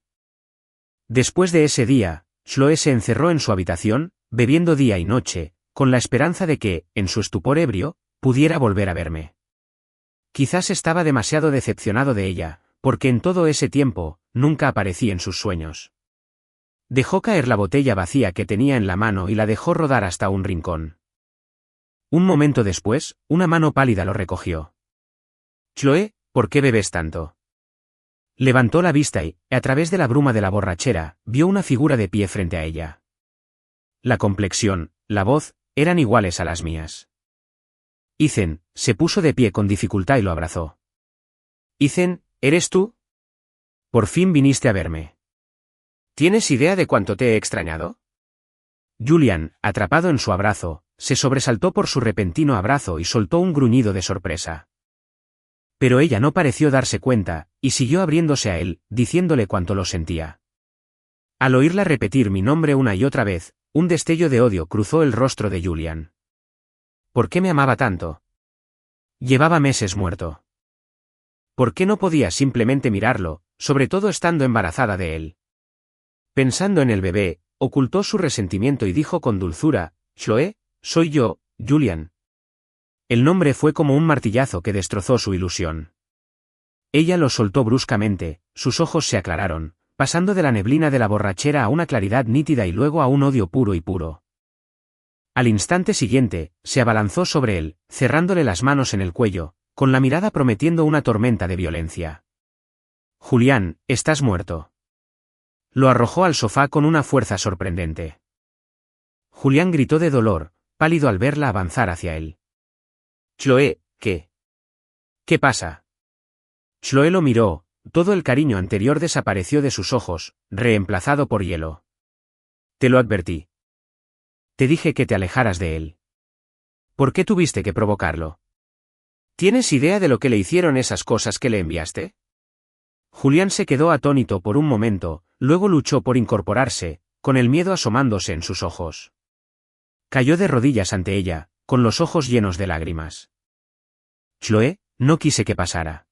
Después de ese día, Chloe se encerró en su habitación, bebiendo día y noche, con la esperanza de que, en su estupor ebrio, pudiera volver a verme. Quizás estaba demasiado decepcionado de ella, porque en todo ese tiempo, nunca aparecí en sus sueños. Dejó caer la botella vacía que tenía en la mano y la dejó rodar hasta un rincón. Un momento después, una mano pálida lo recogió. Chloe, ¿por qué bebes tanto? Levantó la vista y, a través de la bruma de la borrachera, vio una figura de pie frente a ella. La complexión, la voz, eran iguales a las mías. Ethan, se puso de pie con dificultad y lo abrazó. Ethan, ¿eres tú? Por fin viniste a verme. ¿Tienes idea de cuánto te he extrañado? Julian, atrapado en su abrazo, se sobresaltó por su repentino abrazo y soltó un gruñido de sorpresa. Pero ella no pareció darse cuenta, y siguió abriéndose a él, diciéndole cuánto lo sentía. Al oírla repetir mi nombre una y otra vez, un destello de odio cruzó el rostro de Julian. ¿Por qué me amaba tanto? Llevaba meses muerto. ¿Por qué no podía simplemente mirarlo, sobre todo estando embarazada de él? Pensando en el bebé, ocultó su resentimiento y dijo con dulzura, «Chloe, soy yo, Julian». El nombre fue como un martillazo que destrozó su ilusión. Ella lo soltó bruscamente, sus ojos se aclararon, pasando de la neblina de la borrachera a una claridad nítida y luego a un odio puro y puro. Al instante siguiente, se abalanzó sobre él, cerrándole las manos en el cuello, con la mirada prometiendo una tormenta de violencia. «Julián, estás muerto». Lo arrojó al sofá con una fuerza sorprendente. Julián gritó de dolor, pálido al verla avanzar hacia él. «Chloe, ¿qué? ¿Qué pasa?» Chloe lo miró, todo el cariño anterior desapareció de sus ojos, reemplazado por hielo. «Te lo advertí. Te dije que te alejaras de él. ¿Por qué tuviste que provocarlo? ¿Tienes idea de lo que le hicieron esas cosas que le enviaste?» Julián se quedó atónito por un momento, luego luchó por incorporarse, con el miedo asomándose en sus ojos. Cayó de rodillas ante ella, con los ojos llenos de lágrimas. «Chloe, no quise que pasara.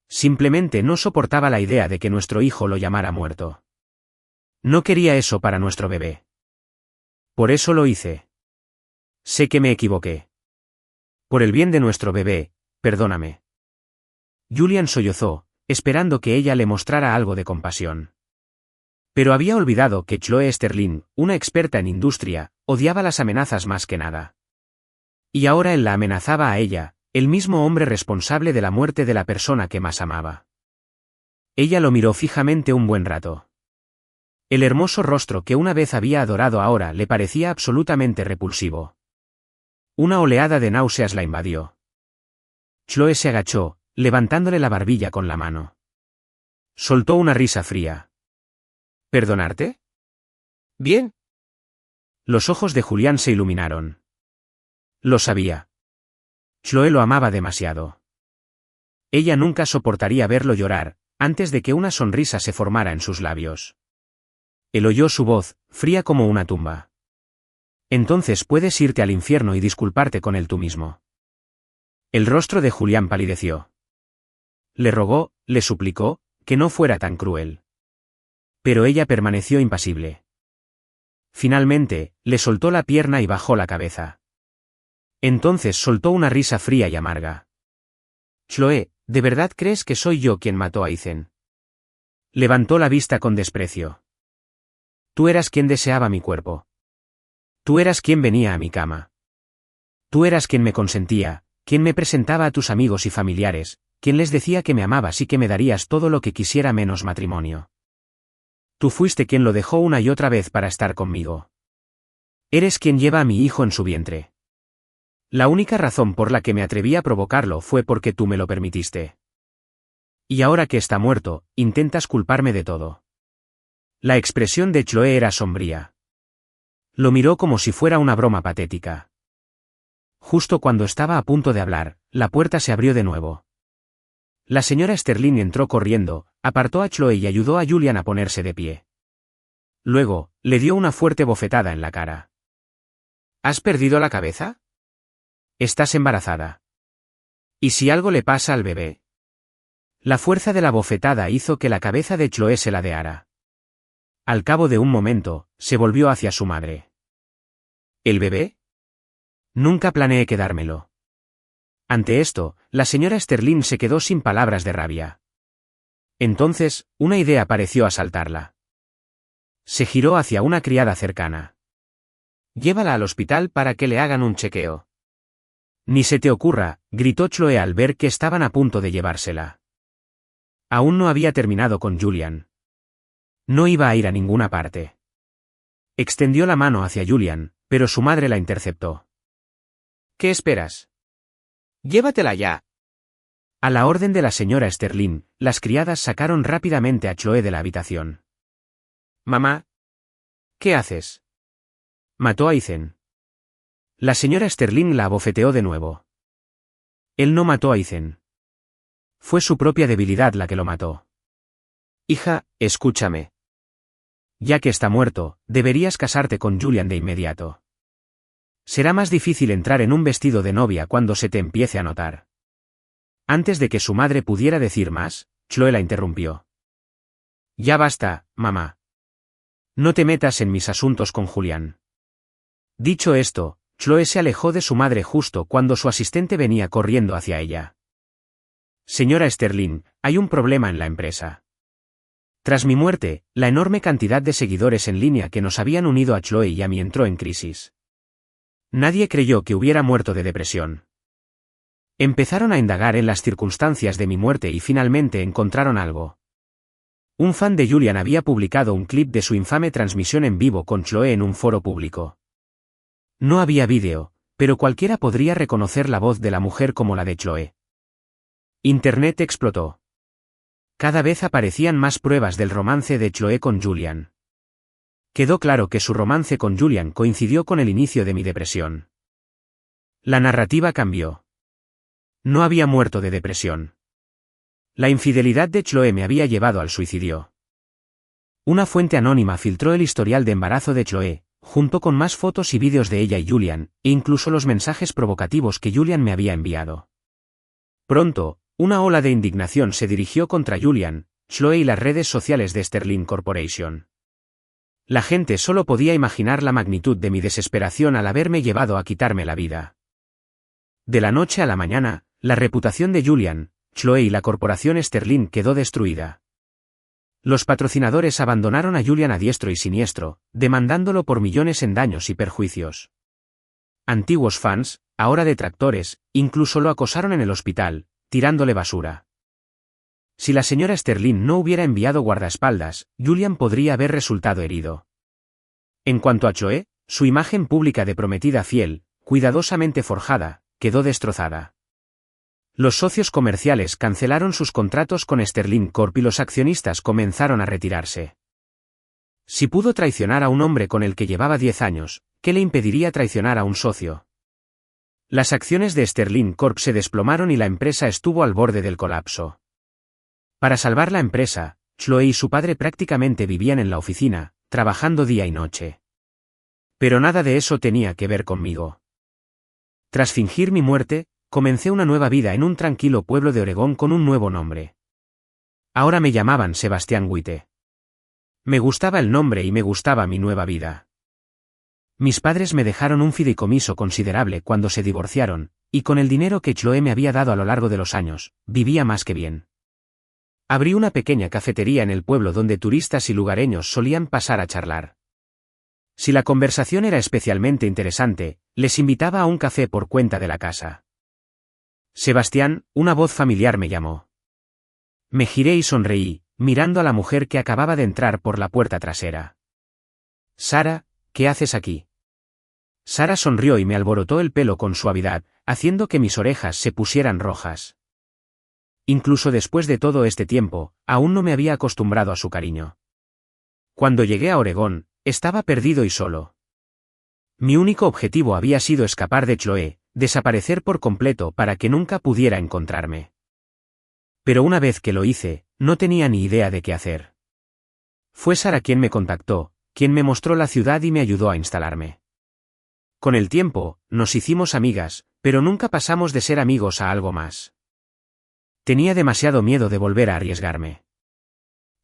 Simplemente no soportaba la idea de que nuestro hijo lo llamara muerto. No quería eso para nuestro bebé. Por eso lo hice. Sé que me equivoqué. Por el bien de nuestro bebé, perdóname». Julian sollozó, esperando que ella le mostrara algo de compasión. Pero había olvidado que Chloe Sterling, una experta en industria, odiaba las amenazas más que nada. Y ahora él la amenazaba a ella, el mismo hombre responsable de la muerte de la persona que más amaba. Ella lo miró fijamente un buen rato. El hermoso rostro que una vez había adorado ahora le parecía absolutamente repulsivo. Una oleada de náuseas la invadió. Chloe se agachó, levantándole la barbilla con la mano. Soltó una risa fría. ¿Perdonarte? Bien. Los ojos de Julián se iluminaron. Lo sabía. Chloe lo amaba demasiado. Ella nunca soportaría verlo llorar, antes de que una sonrisa se formara en sus labios. Él oyó su voz, fría como una tumba. Entonces puedes irte al infierno y disculparte con él tú mismo. El rostro de Julián palideció. Le rogó, le suplicó, que no fuera tan cruel. Pero ella permaneció impasible. Finalmente, le soltó la pierna y bajó la cabeza. Entonces soltó una risa fría y amarga. «Chloe, ¿de verdad crees que soy yo quien mató a Ethan?» Levantó la vista con desprecio. «Tú eras quien deseaba mi cuerpo. Tú eras quien venía a mi cama. Tú eras quien me consentía, quien me presentaba a tus amigos y familiares, quien les decía que me amabas y que me darías todo lo que quisiera menos matrimonio. Tú fuiste quien lo dejó una y otra vez para estar conmigo. Eres quien lleva a mi hijo en su vientre. La única razón por la que me atreví a provocarlo fue porque tú me lo permitiste. Y ahora que está muerto, intentas culparme de todo». La expresión de Chloe era sombría. Lo miró como si fuera una broma patética. Justo cuando estaba a punto de hablar, la puerta se abrió de nuevo. La señora Sterling entró corriendo, apartó a Chloe y ayudó a Julian a ponerse de pie. Luego, le dio una fuerte bofetada en la cara. ¿Has perdido la cabeza? Estás embarazada. ¿Y si algo le pasa al bebé? La fuerza de la bofetada hizo que la cabeza de Chloé se ladeara. Al cabo de un momento, se volvió hacia su madre. ¿El bebé? Nunca planeé quedármelo. Ante esto, la señora Sterling se quedó sin palabras de rabia. Entonces, una idea pareció asaltarla. Se giró hacia una criada cercana. Llévala al hospital para que le hagan un chequeo. Ni se te ocurra, gritó Chloé al ver que estaban a punto de llevársela. Aún no había terminado con Julian. No iba a ir a ninguna parte. Extendió la mano hacia Julian, pero su madre la interceptó. ¿Qué esperas? Llévatela ya. A la orden de la señora Sterling, las criadas sacaron rápidamente a Chloé de la habitación. Mamá. ¿Qué haces? Mató a Ethan. La señora Sterling la abofeteó de nuevo. Él no mató a Ethan. Fue su propia debilidad la que lo mató. Hija, escúchame. Ya que está muerto, deberías casarte con Julian de inmediato. Será más difícil entrar en un vestido de novia cuando se te empiece a notar. Antes de que su madre pudiera decir más, Chloé la interrumpió. Ya basta, mamá. No te metas en mis asuntos con Julian. Dicho esto, Chloé se alejó de su madre justo cuando su asistente venía corriendo hacia ella. Señora Sterling, hay un problema en la empresa. Tras mi muerte, la enorme cantidad de seguidores en línea que nos habían unido a Chloé y a mí entró en crisis. Nadie creyó que hubiera muerto de depresión. Empezaron a indagar en las circunstancias de mi muerte y finalmente encontraron algo. Un fan de Julian había publicado un clip de su infame transmisión en vivo con Chloé en un foro público. No había vídeo, pero cualquiera podría reconocer la voz de la mujer como la de Chloé. Internet explotó. Cada vez aparecían más pruebas del romance de Chloé con Julian. Quedó claro que su romance con Julian coincidió con el inicio de mi depresión. La narrativa cambió. No había muerto de depresión. La infidelidad de Chloé me había llevado al suicidio. Una fuente anónima filtró el historial de embarazo de Chloé, junto con más fotos y vídeos de ella y Julian, e incluso los mensajes provocativos que Julian me había enviado. Pronto, una ola de indignación se dirigió contra Julian, Chloé y las redes sociales de Sterling Corporation. La gente solo podía imaginar la magnitud de mi desesperación al haberme llevado a quitarme la vida. De la noche a la mañana, la reputación de Julian, Chloé y la corporación Sterling quedó destruida. Los patrocinadores abandonaron a Julian a diestro y siniestro, demandándolo por millones en daños y perjuicios. Antiguos fans, ahora detractores, incluso lo acosaron en el hospital, tirándole basura. Si la señora Sterling no hubiera enviado guardaespaldas, Julian podría haber resultado herido. En cuanto a Chloé, su imagen pública de prometida fiel, cuidadosamente forjada, quedó destrozada. Los socios comerciales cancelaron sus contratos con Sterling Corp y los accionistas comenzaron a retirarse. Si pudo traicionar a un hombre con el que llevaba 10 años, ¿qué le impediría traicionar a un socio? Las acciones de Sterling Corp se desplomaron y la empresa estuvo al borde del colapso. Para salvar la empresa, Chloé y su padre prácticamente vivían en la oficina, trabajando día y noche. Pero nada de eso tenía que ver conmigo. Tras fingir mi muerte, comencé una nueva vida en un tranquilo pueblo de Oregón con un nuevo nombre. Ahora me llamaban Sebastián Witte. Me gustaba el nombre y me gustaba mi nueva vida. Mis padres me dejaron un fideicomiso considerable cuando se divorciaron, y con el dinero que Chloé me había dado a lo largo de los años, vivía más que bien. Abrí una pequeña cafetería en el pueblo donde turistas y lugareños solían pasar a charlar. Si la conversación era especialmente interesante, les invitaba a un café por cuenta de la casa. Sebastián, una voz familiar me llamó. Me giré y sonreí, mirando a la mujer que acababa de entrar por la puerta trasera. Sara, ¿qué haces aquí? Sara sonrió y me alborotó el pelo con suavidad, haciendo que mis orejas se pusieran rojas. Incluso después de todo este tiempo, aún no me había acostumbrado a su cariño. Cuando llegué a Oregón, estaba perdido y solo. Mi único objetivo había sido escapar de Chloé, desaparecer por completo para que nunca pudiera encontrarme. Pero una vez que lo hice, no tenía ni idea de qué hacer. Fue Sara quien me contactó, quien me mostró la ciudad y me ayudó a instalarme. Con el tiempo, nos hicimos amigas, pero nunca pasamos de ser amigos a algo más. Tenía demasiado miedo de volver a arriesgarme.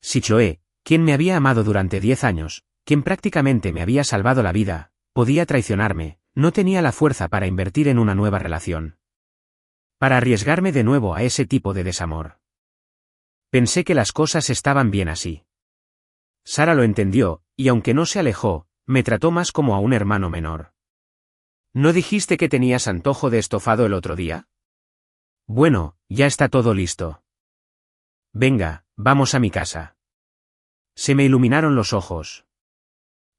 Si Chloe, quien me había amado durante 10 años, quien prácticamente me había salvado la vida, podía traicionarme, no tenía la fuerza para invertir en una nueva relación. Para arriesgarme de nuevo a ese tipo de desamor. Pensé que las cosas estaban bien así. Sara lo entendió, y aunque no se alejó, me trató más como a un hermano menor. ¿No dijiste que tenías antojo de estofado el otro día? Bueno, ya está todo listo. Venga, vamos a mi casa. Se me iluminaron los ojos.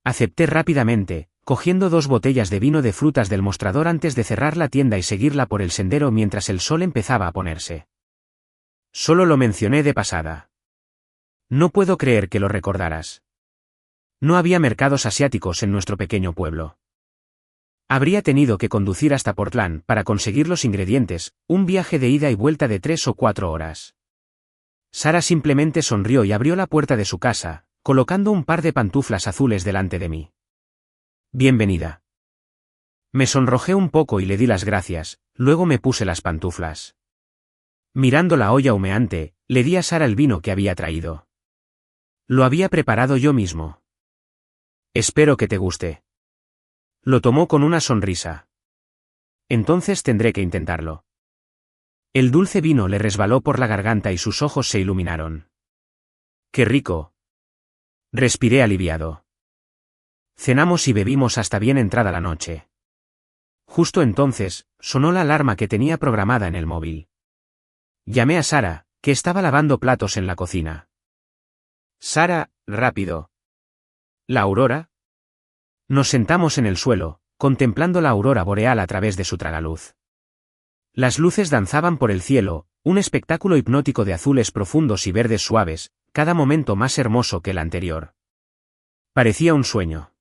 Acepté rápidamente, cogiendo 2 botellas de vino de frutas del mostrador antes de cerrar la tienda y seguirla por el sendero mientras el sol empezaba a ponerse. Solo lo mencioné de pasada. No puedo creer que lo recordaras. No había mercados asiáticos en nuestro pequeño pueblo. Habría tenido que conducir hasta Portland para conseguir los ingredientes, un viaje de ida y vuelta de 3 o 4 horas. Sara simplemente sonrió y abrió la puerta de su casa, colocando un par de pantuflas azules delante de mí. Bienvenida. Me sonrojé un poco y le di las gracias, luego me puse las pantuflas. Mirando la olla humeante, le di a Sara el vino que había traído. Lo había preparado yo mismo. Espero que te guste. Lo tomó con una sonrisa. Entonces tendré que intentarlo. El dulce vino le resbaló por la garganta y sus ojos se iluminaron. ¡Qué rico! Respiré aliviado. Cenamos y bebimos hasta bien entrada la noche. Justo entonces, sonó la alarma que tenía programada en el móvil. Llamé a Sara, que estaba lavando platos en la cocina. Sara, rápido. ¿La aurora? Nos sentamos en el suelo, contemplando la aurora boreal a través de su tragaluz. Las luces danzaban por el cielo, un espectáculo hipnótico de azules profundos y verdes suaves, cada momento más hermoso que el anterior. Parecía un sueño.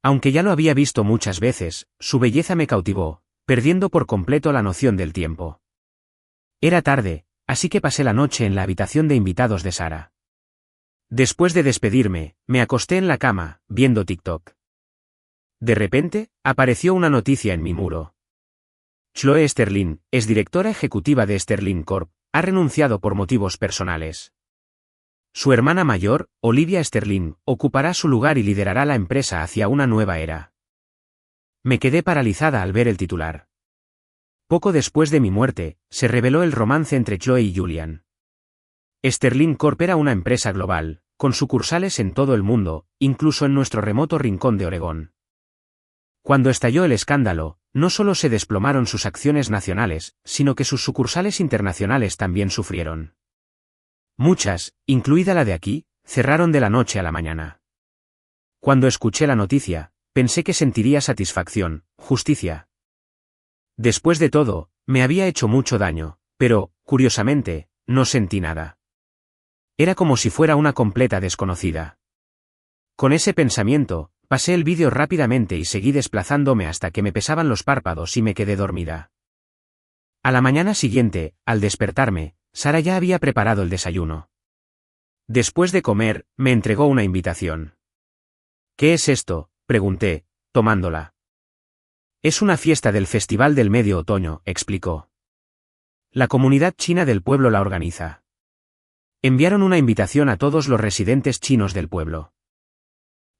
Aunque ya lo había visto muchas veces, su belleza me cautivó, perdiendo por completo la noción del tiempo. Era tarde, así que pasé la noche en la habitación de invitados de Sara. Después de despedirme, me acosté en la cama, viendo TikTok. De repente, apareció una noticia en mi muro. Chloe Sterling, exdirectora ejecutiva de Sterling Corp, ha renunciado por motivos personales. Su hermana mayor, Olivia Sterling, ocupará su lugar y liderará la empresa hacia una nueva era. Me quedé paralizada al ver el titular. Poco después de mi muerte, se reveló el romance entre Chloe y Julian. Sterling Corp era una empresa global, con sucursales en todo el mundo, incluso en nuestro remoto rincón de Oregón. Cuando estalló el escándalo, no solo se desplomaron sus acciones nacionales, sino que sus sucursales internacionales también sufrieron. Muchas, incluida la de aquí, cerraron de la noche a la mañana. Cuando escuché la noticia, pensé que sentiría satisfacción, justicia. Después de todo, me había hecho mucho daño, pero, curiosamente, no sentí nada. Era como si fuera una completa desconocida. Con ese pensamiento, pasé el vídeo rápidamente y seguí desplazándome hasta que me pesaban los párpados y me quedé dormida. A la mañana siguiente, al despertarme, Sara ya había preparado el desayuno. Después de comer, me entregó una invitación. ¿Qué es esto?, pregunté, tomándola. Es una fiesta del Festival del Medio Otoño, explicó. La comunidad china del pueblo la organiza. Enviaron una invitación a todos los residentes chinos del pueblo.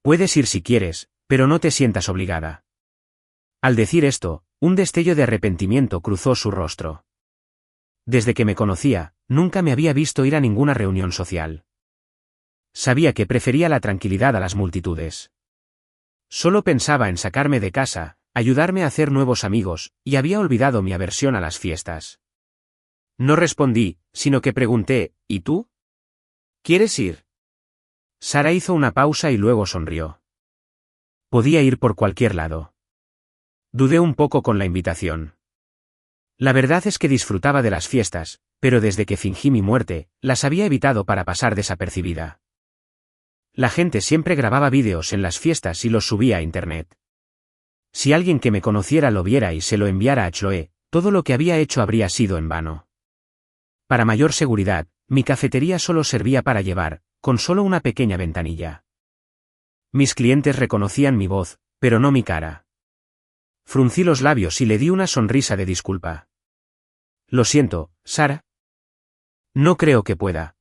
Puedes ir si quieres, pero no te sientas obligada. Al decir esto, un destello de arrepentimiento cruzó su rostro. Desde que me conocía, nunca me había visto ir a ninguna reunión social. Sabía que prefería la tranquilidad a las multitudes. Solo pensaba en sacarme de casa, ayudarme a hacer nuevos amigos, y había olvidado mi aversión a las fiestas. No respondí, sino que pregunté, ¿y tú? ¿Quieres ir? Sara hizo una pausa y luego sonrió. Podía ir por cualquier lado. Dudé un poco con la invitación. La verdad es que disfrutaba de las fiestas, pero desde que fingí mi muerte, las había evitado para pasar desapercibida. La gente siempre grababa vídeos en las fiestas y los subía a internet. Si alguien que me conociera lo viera y se lo enviara a Chloe, todo lo que había hecho habría sido en vano. Para mayor seguridad, mi cafetería solo servía para llevar, con solo una pequeña ventanilla. Mis clientes reconocían mi voz, pero no mi cara. Fruncí los labios y le di una sonrisa de disculpa. Lo siento, Sara. No creo que pueda.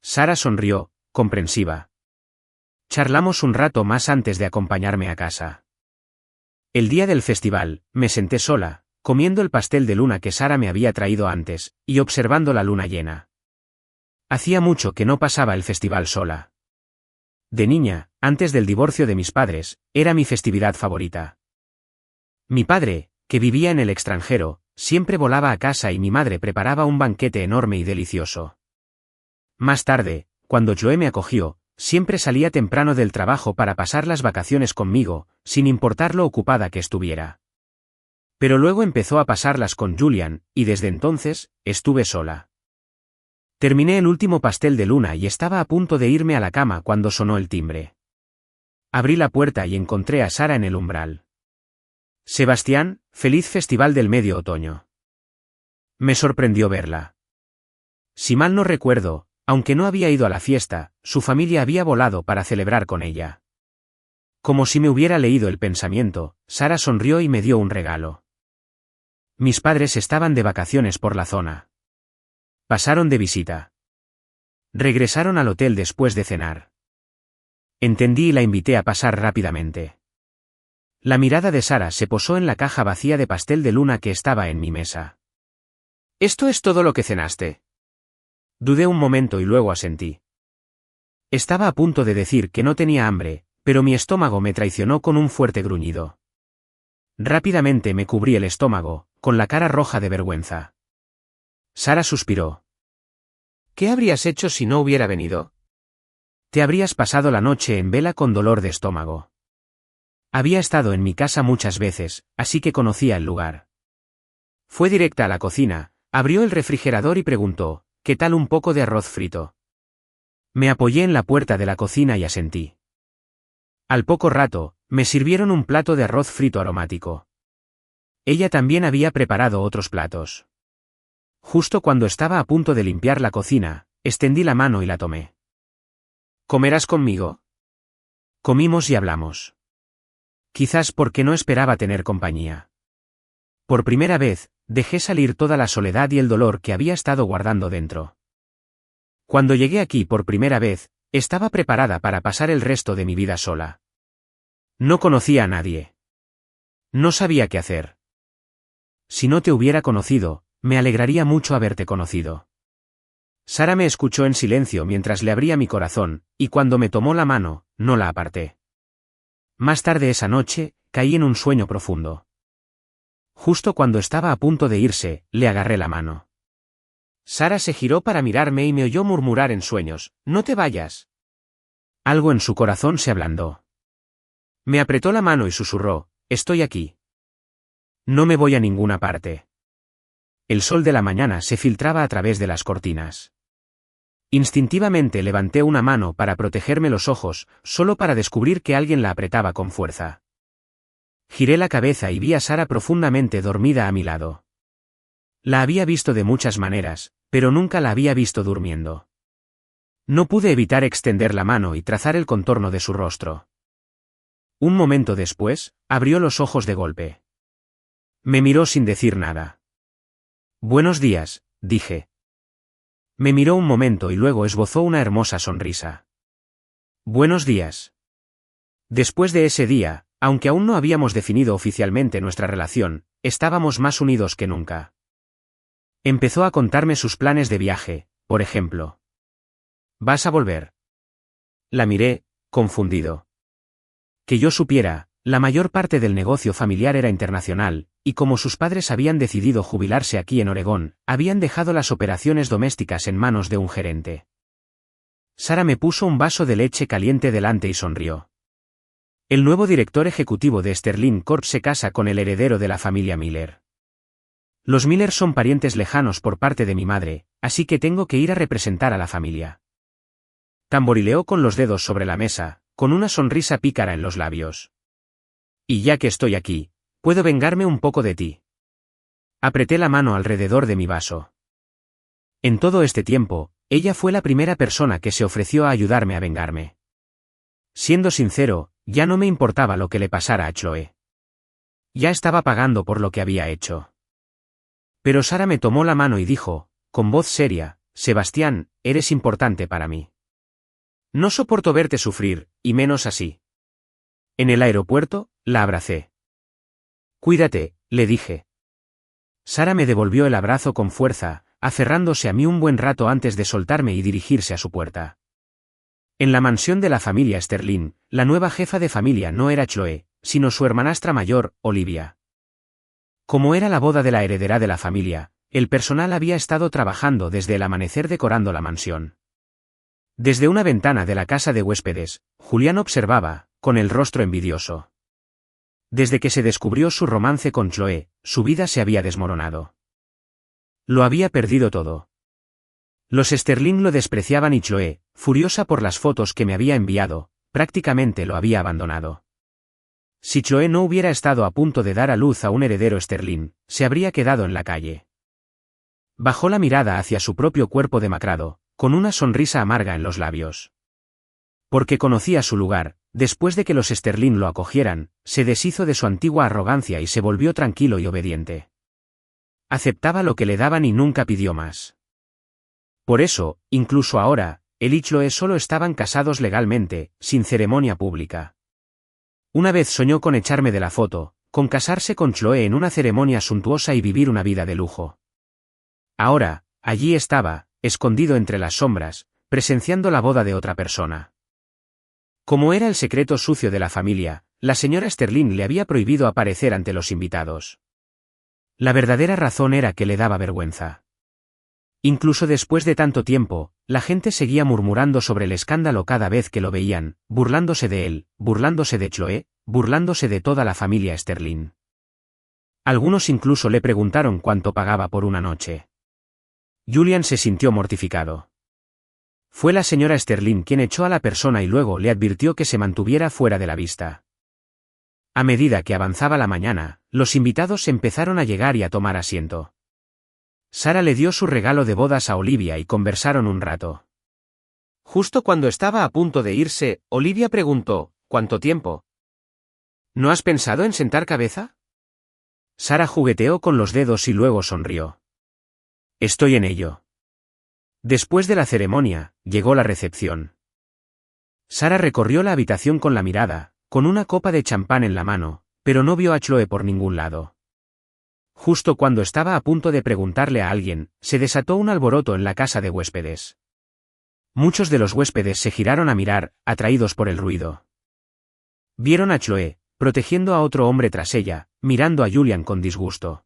Sara sonrió, comprensiva. Charlamos un rato más antes de acompañarme a casa. El día del festival, me senté sola, comiendo el pastel de luna que Sara me había traído antes, y observando la luna llena. Hacía mucho que no pasaba el festival sola. De niña, antes del divorcio de mis padres, era mi festividad favorita. Mi padre, que vivía en el extranjero, siempre volaba a casa y mi madre preparaba un banquete enorme y delicioso. Más tarde, cuando Joe me acogió, siempre salía temprano del trabajo para pasar las vacaciones conmigo, sin importar lo ocupada que estuviera. Pero luego empezó a pasarlas con Julian, y desde entonces, estuve sola. Terminé el último pastel de luna y estaba a punto de irme a la cama cuando sonó el timbre. Abrí la puerta y encontré a Sara en el umbral. Sebastián, feliz festival del medio otoño. Me sorprendió verla. Si mal no recuerdo, aunque no había ido a la fiesta, su familia había volado para celebrar con ella. Como si me hubiera leído el pensamiento, Sara sonrió y me dio un regalo. Mis padres estaban de vacaciones por la zona. Pasaron de visita. Regresaron al hotel después de cenar. Entendí y la invité a pasar rápidamente. La mirada de Sara se posó en la caja vacía de pastel de luna que estaba en mi mesa. ¿Esto es todo lo que cenaste? Dudé un momento y luego asentí. Estaba a punto de decir que no tenía hambre, pero mi estómago me traicionó con un fuerte gruñido. Rápidamente me cubrí el estómago, con la cara roja de vergüenza. Sara suspiró. ¿Qué habrías hecho si no hubiera venido? Te habrías pasado la noche en vela con dolor de estómago. Había estado en mi casa muchas veces, así que conocía el lugar. Fue directa a la cocina, abrió el refrigerador y preguntó, ¿qué tal un poco de arroz frito? Me apoyé en la puerta de la cocina y asentí. Al poco rato, me sirvieron un plato de arroz frito aromático. Ella también había preparado otros platos. Justo cuando estaba a punto de limpiar la cocina, extendí la mano y la tomé. ¿Comerás conmigo? Comimos y hablamos. Quizás porque no esperaba tener compañía. Por primera vez, dejé salir toda la soledad y el dolor que había estado guardando dentro. Cuando llegué aquí por primera vez, estaba preparada para pasar el resto de mi vida sola. No conocía a nadie. No sabía qué hacer. Si no te hubiera conocido, me alegraría mucho haberte conocido. Sara me escuchó en silencio mientras le abría mi corazón, y cuando me tomó la mano, no la aparté. Más tarde esa noche, caí en un sueño profundo. Justo cuando estaba a punto de irse, le agarré la mano. Sara se giró para mirarme y me oyó murmurar en sueños, «No te vayas». Algo en su corazón se ablandó. Me apretó la mano y susurró, «Estoy aquí. No me voy a ninguna parte». El sol de la mañana se filtraba a través de las cortinas. Instintivamente levanté una mano para protegerme los ojos, solo para descubrir que alguien la apretaba con fuerza. Giré la cabeza y vi a Sara profundamente dormida a mi lado. La había visto de muchas maneras, pero nunca la había visto durmiendo. No pude evitar extender la mano y trazar el contorno de su rostro. Un momento después, abrió los ojos de golpe. Me miró sin decir nada. «Buenos días», dije. Me miró un momento y luego esbozó una hermosa sonrisa. «Buenos días». Después de ese día, aunque aún no habíamos definido oficialmente nuestra relación, estábamos más unidos que nunca. Empezó a contarme sus planes de viaje, por ejemplo. «¿Vas a volver?». La miré, confundido. Que yo supiera, la mayor parte del negocio familiar era internacional, y como sus padres habían decidido jubilarse aquí en Oregón, habían dejado las operaciones domésticas en manos de un gerente. Sara me puso un vaso de leche caliente delante y sonrió. El nuevo director ejecutivo de Sterling Corp se casa con el heredero de la familia Miller. Los Miller son parientes lejanos por parte de mi madre, así que tengo que ir a representar a la familia. Tamborileó con los dedos sobre la mesa, con una sonrisa pícara en los labios. Y ya que estoy aquí, puedo vengarme un poco de ti. Apreté la mano alrededor de mi vaso. En todo este tiempo, ella fue la primera persona que se ofreció a ayudarme a vengarme. Siendo sincero, ya no me importaba lo que le pasara a Chloe. Ya estaba pagando por lo que había hecho. Pero Sara me tomó la mano y dijo, con voz seria, Sebastián, eres importante para mí. No soporto verte sufrir, y menos así. En el aeropuerto, la abracé. Cuídate, le dije. Sara me devolvió el abrazo con fuerza, aferrándose a mí un buen rato antes de soltarme y dirigirse a su puerta. En la mansión de la familia Sterling, la nueva jefa de familia no era Chloe, sino su hermanastra mayor, Olivia. Como era la boda de la heredera de la familia, el personal había estado trabajando desde el amanecer decorando la mansión. Desde una ventana de la casa de huéspedes, Julián observaba, con el rostro envidioso. Desde que se descubrió su romance con Chloe, su vida se había desmoronado. Lo había perdido todo. Los Sterling lo despreciaban y Chloe, furiosa por las fotos que me había enviado, prácticamente lo había abandonado. Si Chloe no hubiera estado a punto de dar a luz a un heredero Sterling, se habría quedado en la calle. Bajó la mirada hacia su propio cuerpo demacrado, con una sonrisa amarga en los labios. Porque conocía su lugar, después de que los Sterling lo acogieran, se deshizo de su antigua arrogancia y se volvió tranquilo y obediente. Aceptaba lo que le daban y nunca pidió más. Por eso, incluso ahora, él y Chloe solo estaban casados legalmente, sin ceremonia pública. Una vez soñó con echarme de la foto, con casarse con Chloe en una ceremonia suntuosa y vivir una vida de lujo. Ahora, allí estaba, escondido entre las sombras, presenciando la boda de otra persona. Como era el secreto sucio de la familia, la señora Sterling le había prohibido aparecer ante los invitados. La verdadera razón era que le daba vergüenza. Incluso después de tanto tiempo, la gente seguía murmurando sobre el escándalo cada vez que lo veían, burlándose de él, burlándose de Chloe, burlándose de toda la familia Sterling. Algunos incluso le preguntaron cuánto pagaba por una noche. Julian se sintió mortificado. Fue la señora Sterling quien echó a la persona y luego le advirtió que se mantuviera fuera de la vista. A medida que avanzaba la mañana, los invitados empezaron a llegar y a tomar asiento. Sara le dio su regalo de bodas a Olivia y conversaron un rato. Justo cuando estaba a punto de irse, Olivia preguntó, ¿cuánto tiempo? ¿No has pensado en sentar cabeza? Sara jugueteó con los dedos y luego sonrió. Estoy en ello. Después de la ceremonia, llegó la recepción. Sara recorrió la habitación con la mirada, con una copa de champán en la mano, pero no vio a Chloe por ningún lado. Justo cuando estaba a punto de preguntarle a alguien, se desató un alboroto en la casa de huéspedes. Muchos de los huéspedes se giraron a mirar, atraídos por el ruido. Vieron a Chloe, protegiendo a otro hombre tras ella, mirando a Julian con disgusto.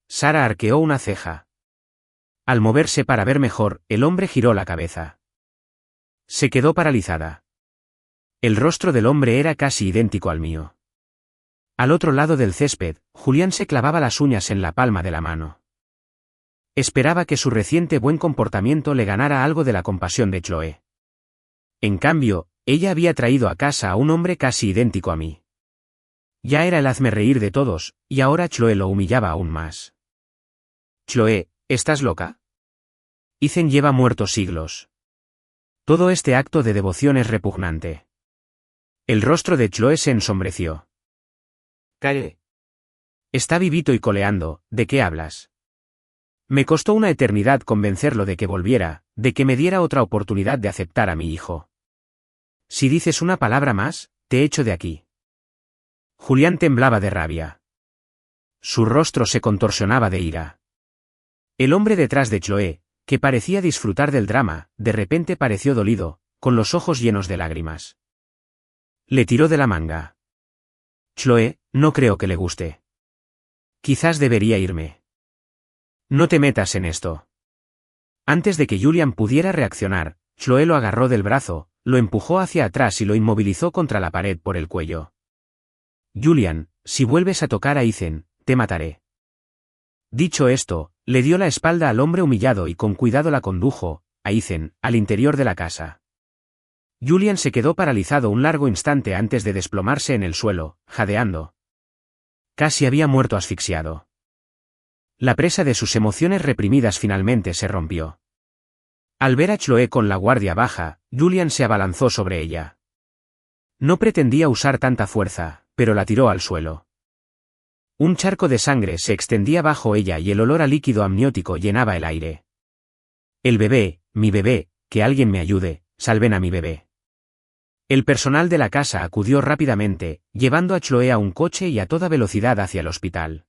Sara arqueó una ceja. Al moverse para ver mejor, el hombre giró la cabeza. Se quedó paralizada. El rostro del hombre era casi idéntico al mío. Al otro lado del césped, Julián se clavaba las uñas en la palma de la mano. Esperaba que su reciente buen comportamiento le ganara algo de la compasión de Chloe. En cambio, ella había traído a casa a un hombre casi idéntico a mí. Ya era el hazmerreír de todos, y ahora Chloe lo humillaba aún más. Chloe, ¿estás loca? Ethan lleva muerto siglos. Todo este acto de devoción es repugnante. El rostro de Chloe se ensombreció. Calle. Está vivito y coleando, ¿de qué hablas? Me costó una eternidad convencerlo de que volviera, de que me diera otra oportunidad de aceptar a mi hijo. Si dices una palabra más, te echo de aquí. Julián temblaba de rabia. Su rostro se contorsionaba de ira. El hombre detrás de Chloe, que parecía disfrutar del drama, de repente pareció dolido, con los ojos llenos de lágrimas. Le tiró de la manga. Chloe, no creo que le guste. Quizás debería irme. No te metas en esto. Antes de que Julian pudiera reaccionar, Chloe lo agarró del brazo, lo empujó hacia atrás y lo inmovilizó contra la pared por el cuello. Julian, si vuelves a tocar a Ethan, te mataré. Dicho esto, le dio la espalda al hombre humillado y con cuidado la condujo, a Ethan, al interior de la casa. Julian se quedó paralizado un largo instante antes de desplomarse en el suelo, jadeando. Casi había muerto asfixiado. La presa de sus emociones reprimidas finalmente se rompió. Al ver a Chloe con la guardia baja, Julian se abalanzó sobre ella. No pretendía usar tanta fuerza, pero la tiró al suelo. Un charco de sangre se extendía bajo ella y el olor a líquido amniótico llenaba el aire. El bebé, mi bebé, que alguien me ayude, salven a mi bebé. El personal de la casa acudió rápidamente, llevando a Chloe a un coche y a toda velocidad hacia el hospital.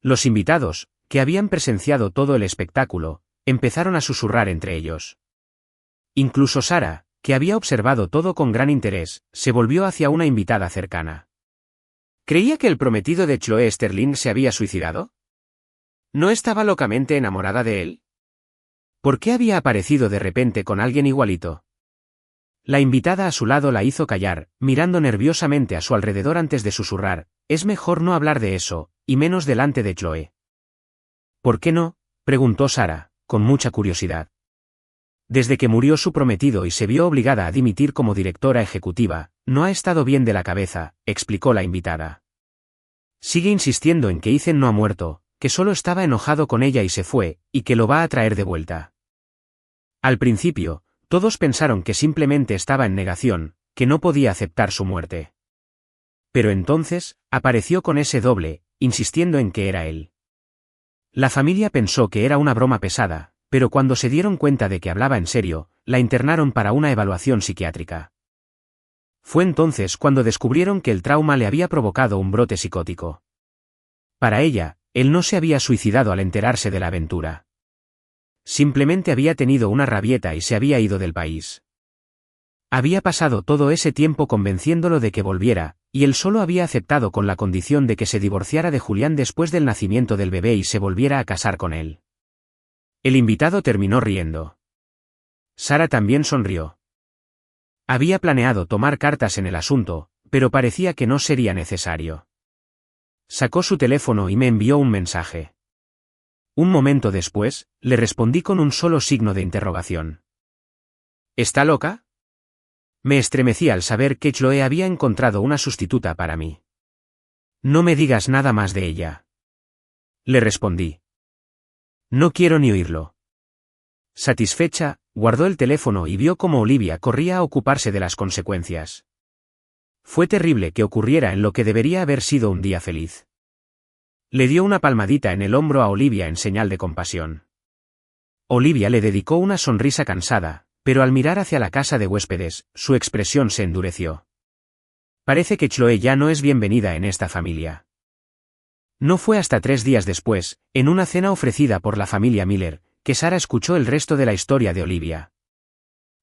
Los invitados, que habían presenciado todo el espectáculo, empezaron a susurrar entre ellos. Incluso Sarah, que había observado todo con gran interés, se volvió hacia una invitada cercana. ¿Creía que el prometido de Chloe Sterling se había suicidado? ¿No estaba locamente enamorada de él? ¿Por qué había aparecido de repente con alguien igualito? La invitada a su lado la hizo callar, mirando nerviosamente a su alrededor antes de susurrar, es mejor no hablar de eso, y menos delante de Chloe. ¿Por qué no?, preguntó Sarah, con mucha curiosidad. Desde que murió su prometido y se vio obligada a dimitir como directora ejecutiva, no ha estado bien de la cabeza, explicó la invitada. Sigue insistiendo en que Ethan no ha muerto, que solo estaba enojado con ella y se fue, y que lo va a traer de vuelta. Al principio, todos pensaron que simplemente estaba en negación, que no podía aceptar su muerte. Pero entonces, apareció con ese doble, insistiendo en que era él. La familia pensó que era una broma pesada, pero cuando se dieron cuenta de que hablaba en serio, la internaron para una evaluación psiquiátrica. Fue entonces cuando descubrieron que el trauma le había provocado un brote psicótico. Para ella, él no se había suicidado al enterarse de la aventura. Simplemente había tenido una rabieta y se había ido del país. Había pasado todo ese tiempo convenciéndolo de que volviera, y él solo había aceptado con la condición de que se divorciara de Julián después del nacimiento del bebé y se volviera a casar con él. El invitado terminó riendo. Sarah también sonrió. Había planeado tomar cartas en el asunto, pero parecía que no sería necesario. Sacó su teléfono y me envió un mensaje. Un momento después, le respondí con un solo signo de interrogación. ¿Está loca? Me estremecí al saber que Chloe había encontrado una sustituta para mí. No me digas nada más de ella. Le respondí. No quiero ni oírlo. Satisfecha, guardó el teléfono y vio cómo Olivia corría a ocuparse de las consecuencias. Fue terrible que ocurriera en lo que debería haber sido un día feliz. Le dio una palmadita en el hombro a Olivia en señal de compasión. Olivia le dedicó una sonrisa cansada, pero al mirar hacia la casa de huéspedes, su expresión se endureció. Parece que Chloe ya no es bienvenida en esta familia. No fue hasta 3 días después, en una cena ofrecida por la familia Miller, que Sarah escuchó el resto de la historia de Olivia.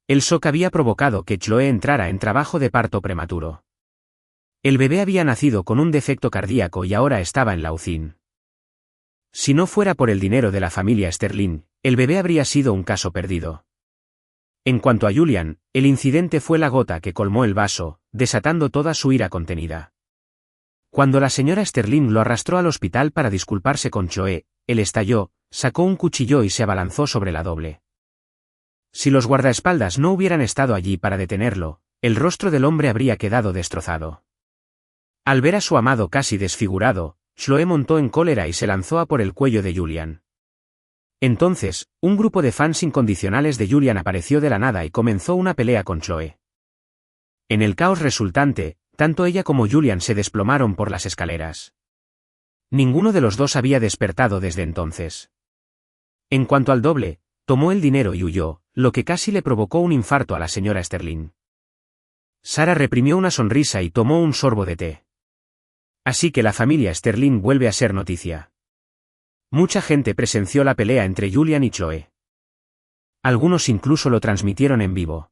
El shock había provocado que Chloe entrara en trabajo de parto prematuro. El bebé había nacido con un defecto cardíaco y ahora estaba en la UCI. Si no fuera por el dinero de la familia Sterling, el bebé habría sido un caso perdido. En cuanto a Julian, el incidente fue la gota que colmó el vaso, desatando toda su ira contenida. Cuando la señora Sterling lo arrastró al hospital para disculparse con Chloe, él estalló, sacó un cuchillo y se abalanzó sobre la doble. Si los guardaespaldas no hubieran estado allí para detenerlo, el rostro del hombre habría quedado destrozado. Al ver a su amado casi desfigurado, Chloe montó en cólera y se lanzó a por el cuello de Julian. Entonces, un grupo de fans incondicionales de Julian apareció de la nada y comenzó una pelea con Chloe. En el caos resultante, tanto ella como Julian se desplomaron por las escaleras. Ninguno de los dos había despertado desde entonces. En cuanto al doble, tomó el dinero y huyó, lo que casi le provocó un infarto a la señora Sterling. Sarah reprimió una sonrisa y tomó un sorbo de té. Así que la familia Sterling vuelve a ser noticia. Mucha gente presenció la pelea entre Julian y Chloe. Algunos incluso lo transmitieron en vivo.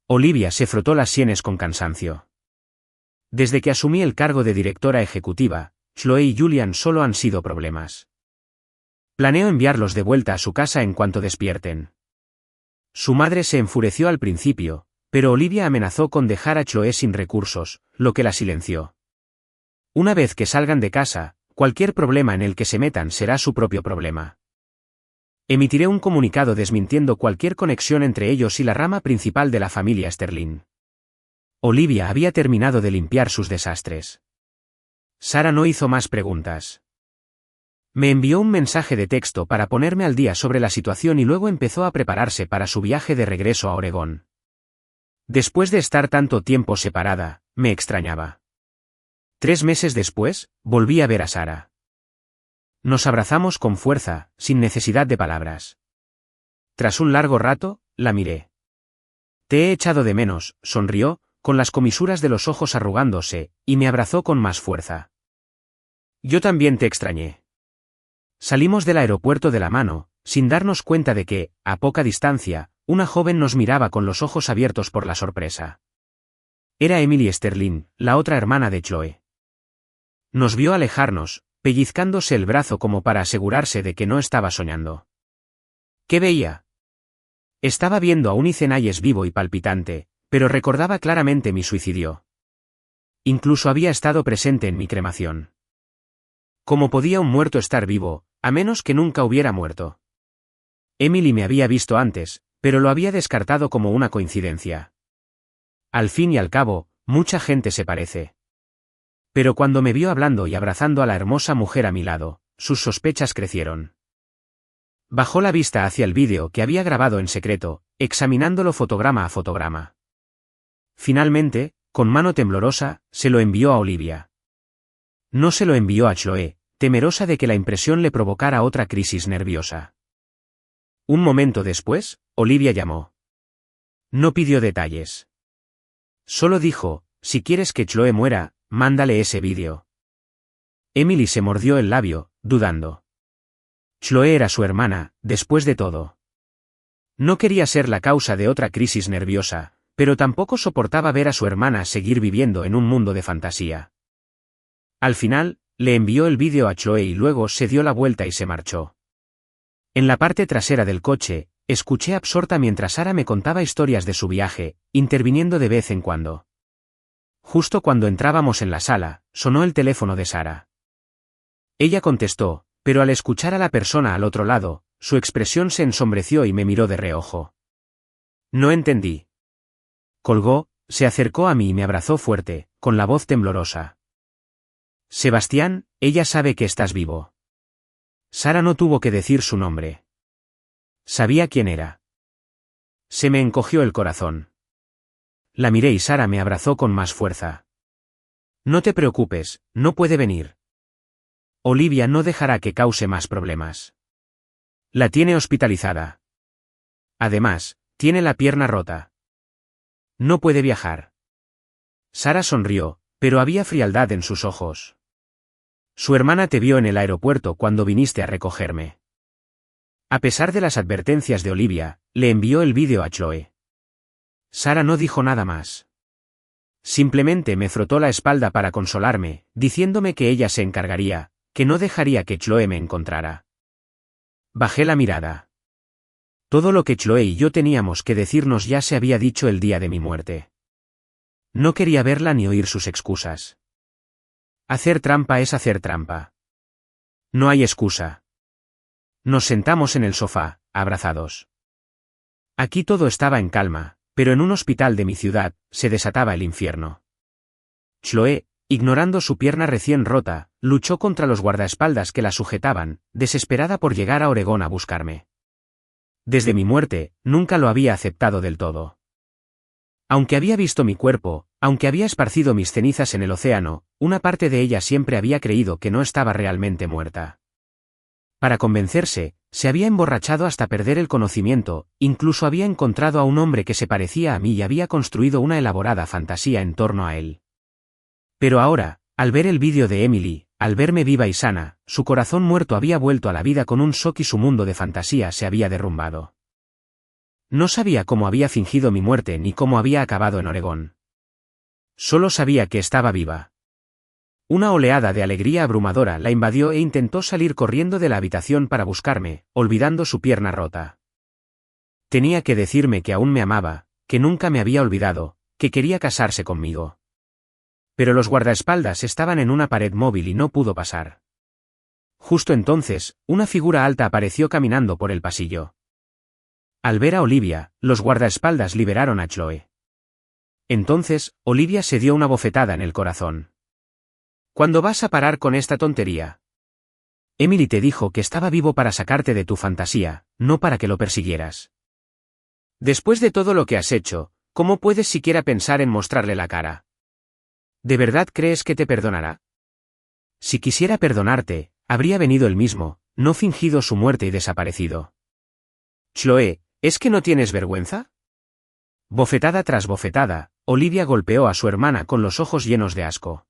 Olivia se frotó las sienes con cansancio. Desde que asumí el cargo de directora ejecutiva, Chloe y Julian solo han sido problemas. Planeo enviarlos de vuelta a su casa en cuanto despierten. Su madre se enfureció al principio, pero Olivia amenazó con dejar a Chloe sin recursos, lo que la silenció. Una vez que salgan de casa, cualquier problema en el que se metan será su propio problema. Emitiré un comunicado desmintiendo cualquier conexión entre ellos y la rama principal de la familia Sterling. Olivia había terminado de limpiar sus desastres. Sarah no hizo más preguntas. Me envió un mensaje de texto para ponerme al día sobre la situación y luego empezó a prepararse para su viaje de regreso a Oregón. Después de estar tanto tiempo separada, me extrañaba. 3 meses después, volví a ver a Sara. Nos abrazamos con fuerza, sin necesidad de palabras. Tras un largo rato, la miré. Te he echado de menos, sonrió, con las comisuras de los ojos arrugándose, y me abrazó con más fuerza. Yo también te extrañé. Salimos del aeropuerto de la mano, sin darnos cuenta de que, a poca distancia, una joven nos miraba con los ojos abiertos por la sorpresa. Era Emily Sterling, la otra hermana de Chloe. Nos vio alejarnos, pellizcándose el brazo como para asegurarse de que no estaba soñando. ¿Qué veía? Estaba viendo a un Ethan Hayes vivo y palpitante, pero recordaba claramente mi suicidio. Incluso había estado presente en mi cremación. ¿Cómo podía un muerto estar vivo, a menos que nunca hubiera muerto? Emily me había visto antes, pero lo había descartado como una coincidencia. Al fin y al cabo, mucha gente se parece. Pero cuando me vio hablando y abrazando a la hermosa mujer a mi lado, sus sospechas crecieron. Bajó la vista hacia el vídeo que había grabado en secreto, examinándolo fotograma a fotograma. Finalmente, con mano temblorosa, se lo envió a Olivia. No se lo envió a Chloe, temerosa de que la impresión le provocara otra crisis nerviosa. Un momento después, Olivia llamó. No pidió detalles. Solo dijo, si quieres que Chloe muera, mándale ese vídeo. Emily se mordió el labio, dudando. Chloe era su hermana, después de todo. No quería ser la causa de otra crisis nerviosa, pero tampoco soportaba ver a su hermana seguir viviendo en un mundo de fantasía. Al final, le envió el vídeo a Chloe y luego se dio la vuelta y se marchó. En la parte trasera del coche, escuché absorta mientras Sara me contaba historias de su viaje, interviniendo de vez en cuando. Justo cuando entrábamos en la sala, sonó el teléfono de Sara. Ella contestó, pero al escuchar a la persona al otro lado, su expresión se ensombreció y me miró de reojo. No entendí. Colgó, se acercó a mí y me abrazó fuerte, con la voz temblorosa. Sebastián, ella sabe que estás vivo. Sara no tuvo que decir su nombre. Sabía quién era. Se me encogió el corazón. La miré y Sara me abrazó con más fuerza. No te preocupes, no puede venir. Olivia no dejará que cause más problemas. La tiene hospitalizada. Además, tiene la pierna rota. No puede viajar. Sara sonrió, pero había frialdad en sus ojos. Su hermana te vio en el aeropuerto cuando viniste a recogerme. A pesar de las advertencias de Olivia, le envió el vídeo a Chloe. Sara no dijo nada más. Simplemente me frotó la espalda para consolarme, diciéndome que ella se encargaría, que no dejaría que Chloe me encontrara. Bajé la mirada. Todo lo que Chloe y yo teníamos que decirnos ya se había dicho el día de mi muerte. No quería verla ni oír sus excusas. Hacer trampa es hacer trampa. No hay excusa. Nos sentamos en el sofá, abrazados. Aquí todo estaba en calma, pero en un hospital de mi ciudad, se desataba el infierno. Chloe, ignorando su pierna recién rota, luchó contra los guardaespaldas que la sujetaban, desesperada por llegar a Oregón a buscarme. Desde mi muerte, nunca lo había aceptado del todo. Aunque había visto mi cuerpo, aunque había esparcido mis cenizas en el océano, una parte de ella siempre había creído que no estaba realmente muerta. Para convencerse, se había emborrachado hasta perder el conocimiento, incluso había encontrado a un hombre que se parecía a mí y había construido una elaborada fantasía en torno a él. Pero ahora, al ver el vídeo de Emily, al verme viva y sana, su corazón muerto había vuelto a la vida con un shock y su mundo de fantasía se había derrumbado. No sabía cómo había fingido mi muerte ni cómo había acabado en Oregón. Solo sabía que estaba viva. Una oleada de alegría abrumadora la invadió e intentó salir corriendo de la habitación para buscarme, olvidando su pierna rota. Tenía que decirme que aún me amaba, que nunca me había olvidado, que quería casarse conmigo. Pero los guardaespaldas estaban en una pared móvil y no pudo pasar. Justo entonces, una figura alta apareció caminando por el pasillo. Al ver a Olivia, los guardaespaldas liberaron a Chloe. Entonces, Olivia se dio una bofetada en el corazón. ¿Cuándo vas a parar con esta tontería? Emily te dijo que estaba vivo para sacarte de tu fantasía, no para que lo persiguieras. Después de todo lo que has hecho, ¿cómo puedes siquiera pensar en mostrarle la cara? ¿De verdad crees que te perdonará? Si quisiera perdonarte, habría venido él mismo, no fingido su muerte y desaparecido. Chloe, ¿es que no tienes vergüenza? Bofetada tras bofetada, Olivia golpeó a su hermana con los ojos llenos de asco.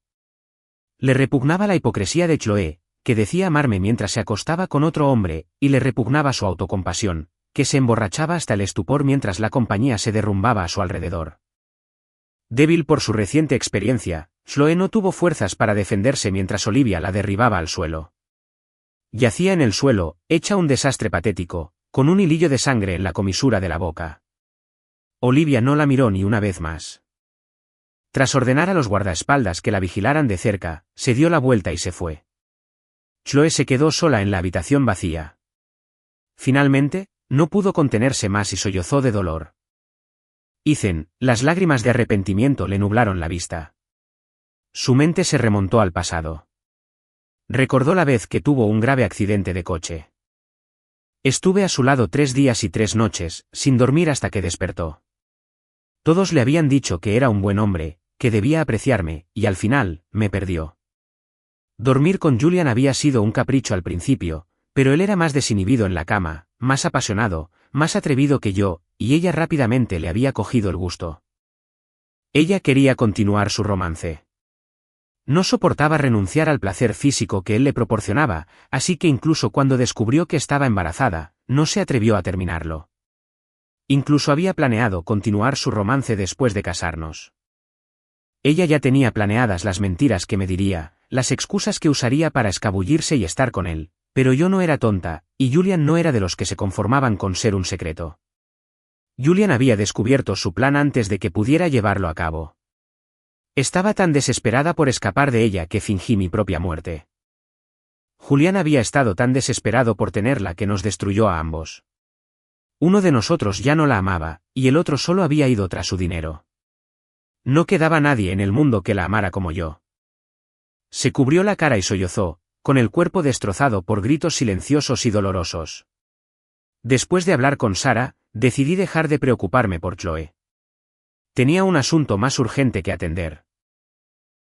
Le repugnaba la hipocresía de Chloe, que decía amarme mientras se acostaba con otro hombre, y le repugnaba su autocompasión, que se emborrachaba hasta el estupor mientras la compañía se derrumbaba a su alrededor. Débil por su reciente experiencia, Chloe no tuvo fuerzas para defenderse mientras Olivia la derribaba al suelo. Yacía en el suelo, hecha un desastre patético, con un hilillo de sangre en la comisura de la boca. Olivia no la miró ni una vez más. Tras ordenar a los guardaespaldas que la vigilaran de cerca, se dio la vuelta y se fue. Chloe se quedó sola en la habitación vacía. Finalmente, no pudo contenerse más y sollozó de dolor. Ethan, las lágrimas de arrepentimiento le nublaron la vista. Su mente se remontó al pasado. Recordó la vez que tuvo un grave accidente de coche. Estuve a su lado 3 días y 3 noches, sin dormir hasta que despertó. Todos le habían dicho que era un buen hombre, que debía apreciarme, y al final, me perdió. Dormir con Julian había sido un capricho al principio, pero él era más desinhibido en la cama, más apasionado, más atrevido que yo, y ella rápidamente le había cogido el gusto. Ella quería continuar su romance. No soportaba renunciar al placer físico que él le proporcionaba, así que incluso cuando descubrió que estaba embarazada, no se atrevió a terminarlo. Incluso había planeado continuar su romance después de casarnos. Ella ya tenía planeadas las mentiras que me diría, las excusas que usaría para escabullirse y estar con él, pero yo no era tonta, y Julian no era de los que se conformaban con ser un secreto. Julian había descubierto su plan antes de que pudiera llevarlo a cabo. Estaba tan desesperada por escapar de ella que fingí mi propia muerte. Julián había estado tan desesperado por tenerla que nos destruyó a ambos. Uno de nosotros ya no la amaba, y el otro solo había ido tras su dinero. No quedaba nadie en el mundo que la amara como yo. Se cubrió la cara y sollozó, con el cuerpo destrozado por gritos silenciosos y dolorosos. Después de hablar con Sara, decidí dejar de preocuparme por Chloe. Tenía un asunto más urgente que atender.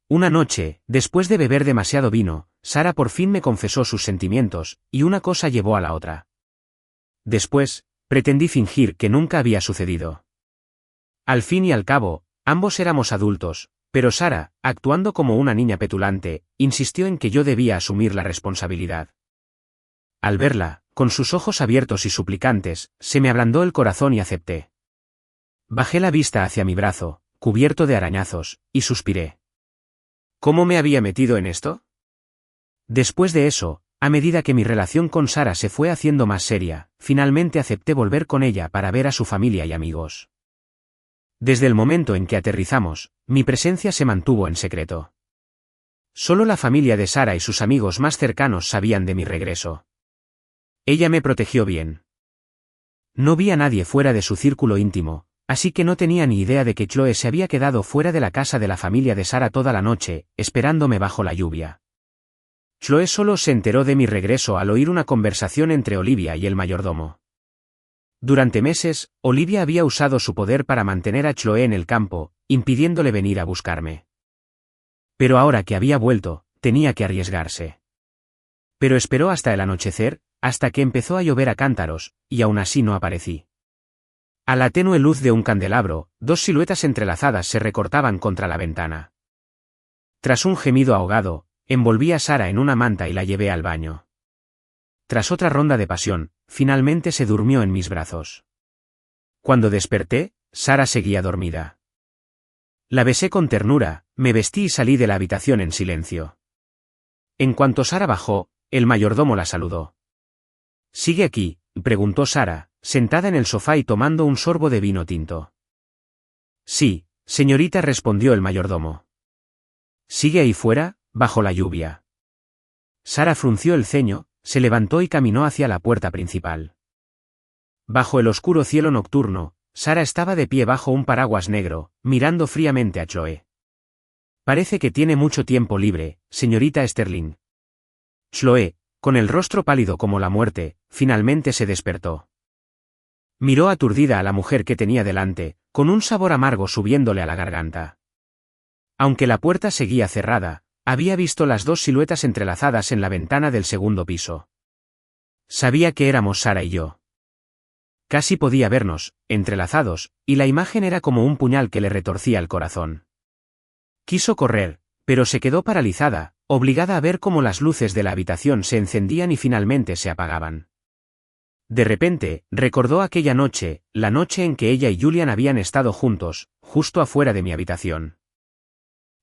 Una noche, después de beber demasiado vino, Sara por fin me confesó sus sentimientos, y una cosa llevó a la otra. Después, pretendí fingir que nunca había sucedido. Al fin y al cabo, ambos éramos adultos, pero Sara, actuando como una niña petulante, insistió en que yo debía asumir la responsabilidad. Al verla, con sus ojos abiertos y suplicantes, se me ablandó el corazón y acepté. Bajé la vista hacia mi brazo, cubierto de arañazos, y suspiré. ¿Cómo me había metido en esto? Después de eso, a medida que mi relación con Sara se fue haciendo más seria, finalmente acepté volver con ella para ver a su familia y amigos. Desde el momento en que aterrizamos, mi presencia se mantuvo en secreto. Solo la familia de Sara y sus amigos más cercanos sabían de mi regreso. Ella me protegió bien. No vi a nadie fuera de su círculo íntimo, así que no tenía ni idea de que Chloe se había quedado fuera de la casa de la familia de Sara toda la noche, esperándome bajo la lluvia. Chloe solo se enteró de mi regreso al oír una conversación entre Olivia y el mayordomo. Durante meses, Olivia había usado su poder para mantener a Chloe en el campo, impidiéndole venir a buscarme. Pero ahora que había vuelto, tenía que arriesgarse. Pero esperó hasta el anochecer, hasta que empezó a llover a cántaros, y aún así no aparecí. A la tenue luz de un candelabro, 2 siluetas entrelazadas se recortaban contra la ventana. Tras un gemido ahogado, envolví a Sara en una manta y la llevé al baño. Tras otra ronda de pasión, finalmente se durmió en mis brazos. Cuando desperté, Sara seguía dormida. La besé con ternura, me vestí y salí de la habitación en silencio. En cuanto Sara bajó, el mayordomo la saludó. «¿Sigue aquí?», preguntó Sara, sentada en el sofá y tomando un sorbo de vino tinto. «Sí, señorita», respondió el mayordomo. «¿Sigue ahí fuera, bajo la lluvia?». Sara frunció el ceño, se levantó y caminó hacia la puerta principal. Bajo el oscuro cielo nocturno, Sara estaba de pie bajo un paraguas negro, mirando fríamente a Chloe. «Parece que tiene mucho tiempo libre, señorita Sterling». Chloe, con el rostro pálido como la muerte, finalmente se despertó. Miró aturdida a la mujer que tenía delante, con un sabor amargo subiéndole a la garganta. Aunque la puerta seguía cerrada, había visto las dos siluetas entrelazadas en la ventana del segundo piso. Sabía que éramos Sara y yo. Casi podía vernos, entrelazados, y la imagen era como un puñal que le retorcía el corazón. Quiso correr, pero se quedó paralizada, obligada a ver cómo las luces de la habitación se encendían y finalmente se apagaban. De repente, recordó aquella noche, la noche en que ella y Julian habían estado juntos, justo afuera de mi habitación.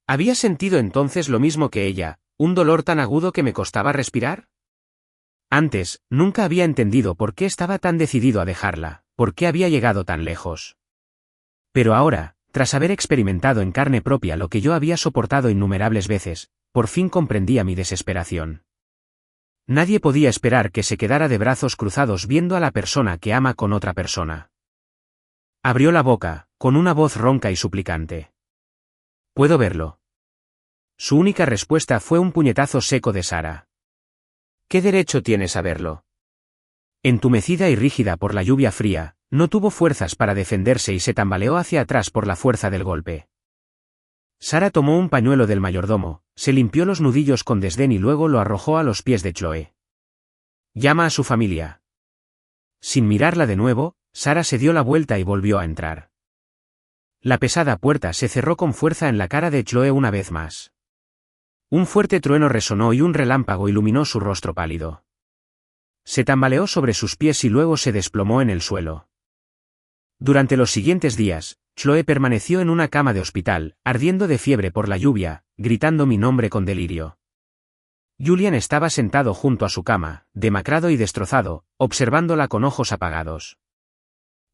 ¿Había sentido entonces lo mismo que ella, un dolor tan agudo que me costaba respirar? Antes, nunca había entendido por qué estaba tan decidido a dejarla, por qué había llegado tan lejos. Pero ahora, tras haber experimentado en carne propia lo que yo había soportado innumerables veces, por fin comprendía mi desesperación. Nadie podía esperar que se quedara de brazos cruzados viendo a la persona que ama con otra persona. Abrió la boca, con una voz ronca y suplicante. «¿Puedo verlo?» Su única respuesta fue un puñetazo seco de Sara. «¿Qué derecho tienes a verlo?» Entumecida y rígida por la lluvia fría, no tuvo fuerzas para defenderse y se tambaleó hacia atrás por la fuerza del golpe. Sara tomó un pañuelo del mayordomo, se limpió los nudillos con desdén y luego lo arrojó a los pies de Chloe. «Llama a su familia». Sin mirarla de nuevo, Sara se dio la vuelta y volvió a entrar. La pesada puerta se cerró con fuerza en la cara de Chloe una vez más. Un fuerte trueno resonó y un relámpago iluminó su rostro pálido. Se tambaleó sobre sus pies y luego se desplomó en el suelo. Durante los siguientes días, Chloe permaneció en una cama de hospital, ardiendo de fiebre por la lluvia, gritando mi nombre con delirio. Julian estaba sentado junto a su cama, demacrado y destrozado, observándola con ojos apagados.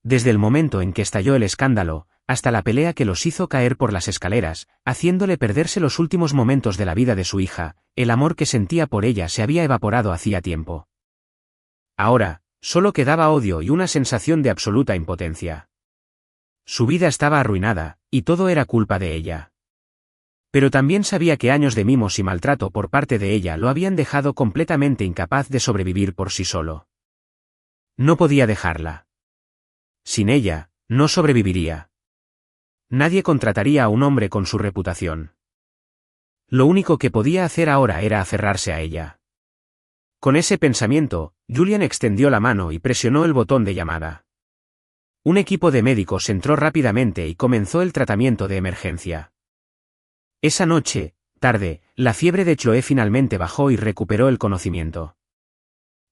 Desde el momento en que estalló el escándalo, hasta la pelea que los hizo caer por las escaleras, haciéndole perderse los últimos momentos de la vida de su hija, el amor que sentía por ella se había evaporado hacía tiempo. Ahora, solo quedaba odio y una sensación de absoluta impotencia. Su vida estaba arruinada, y todo era culpa de ella. Pero también sabía que años de mimos y maltrato por parte de ella lo habían dejado completamente incapaz de sobrevivir por sí solo. No podía dejarla. Sin ella, no sobreviviría. Nadie contrataría a un hombre con su reputación. Lo único que podía hacer ahora era aferrarse a ella. Con ese pensamiento, Julian extendió la mano y presionó el botón de llamada. Un equipo de médicos entró rápidamente y comenzó el tratamiento de emergencia. Esa noche, tarde, la fiebre de Chloe finalmente bajó y recuperó el conocimiento.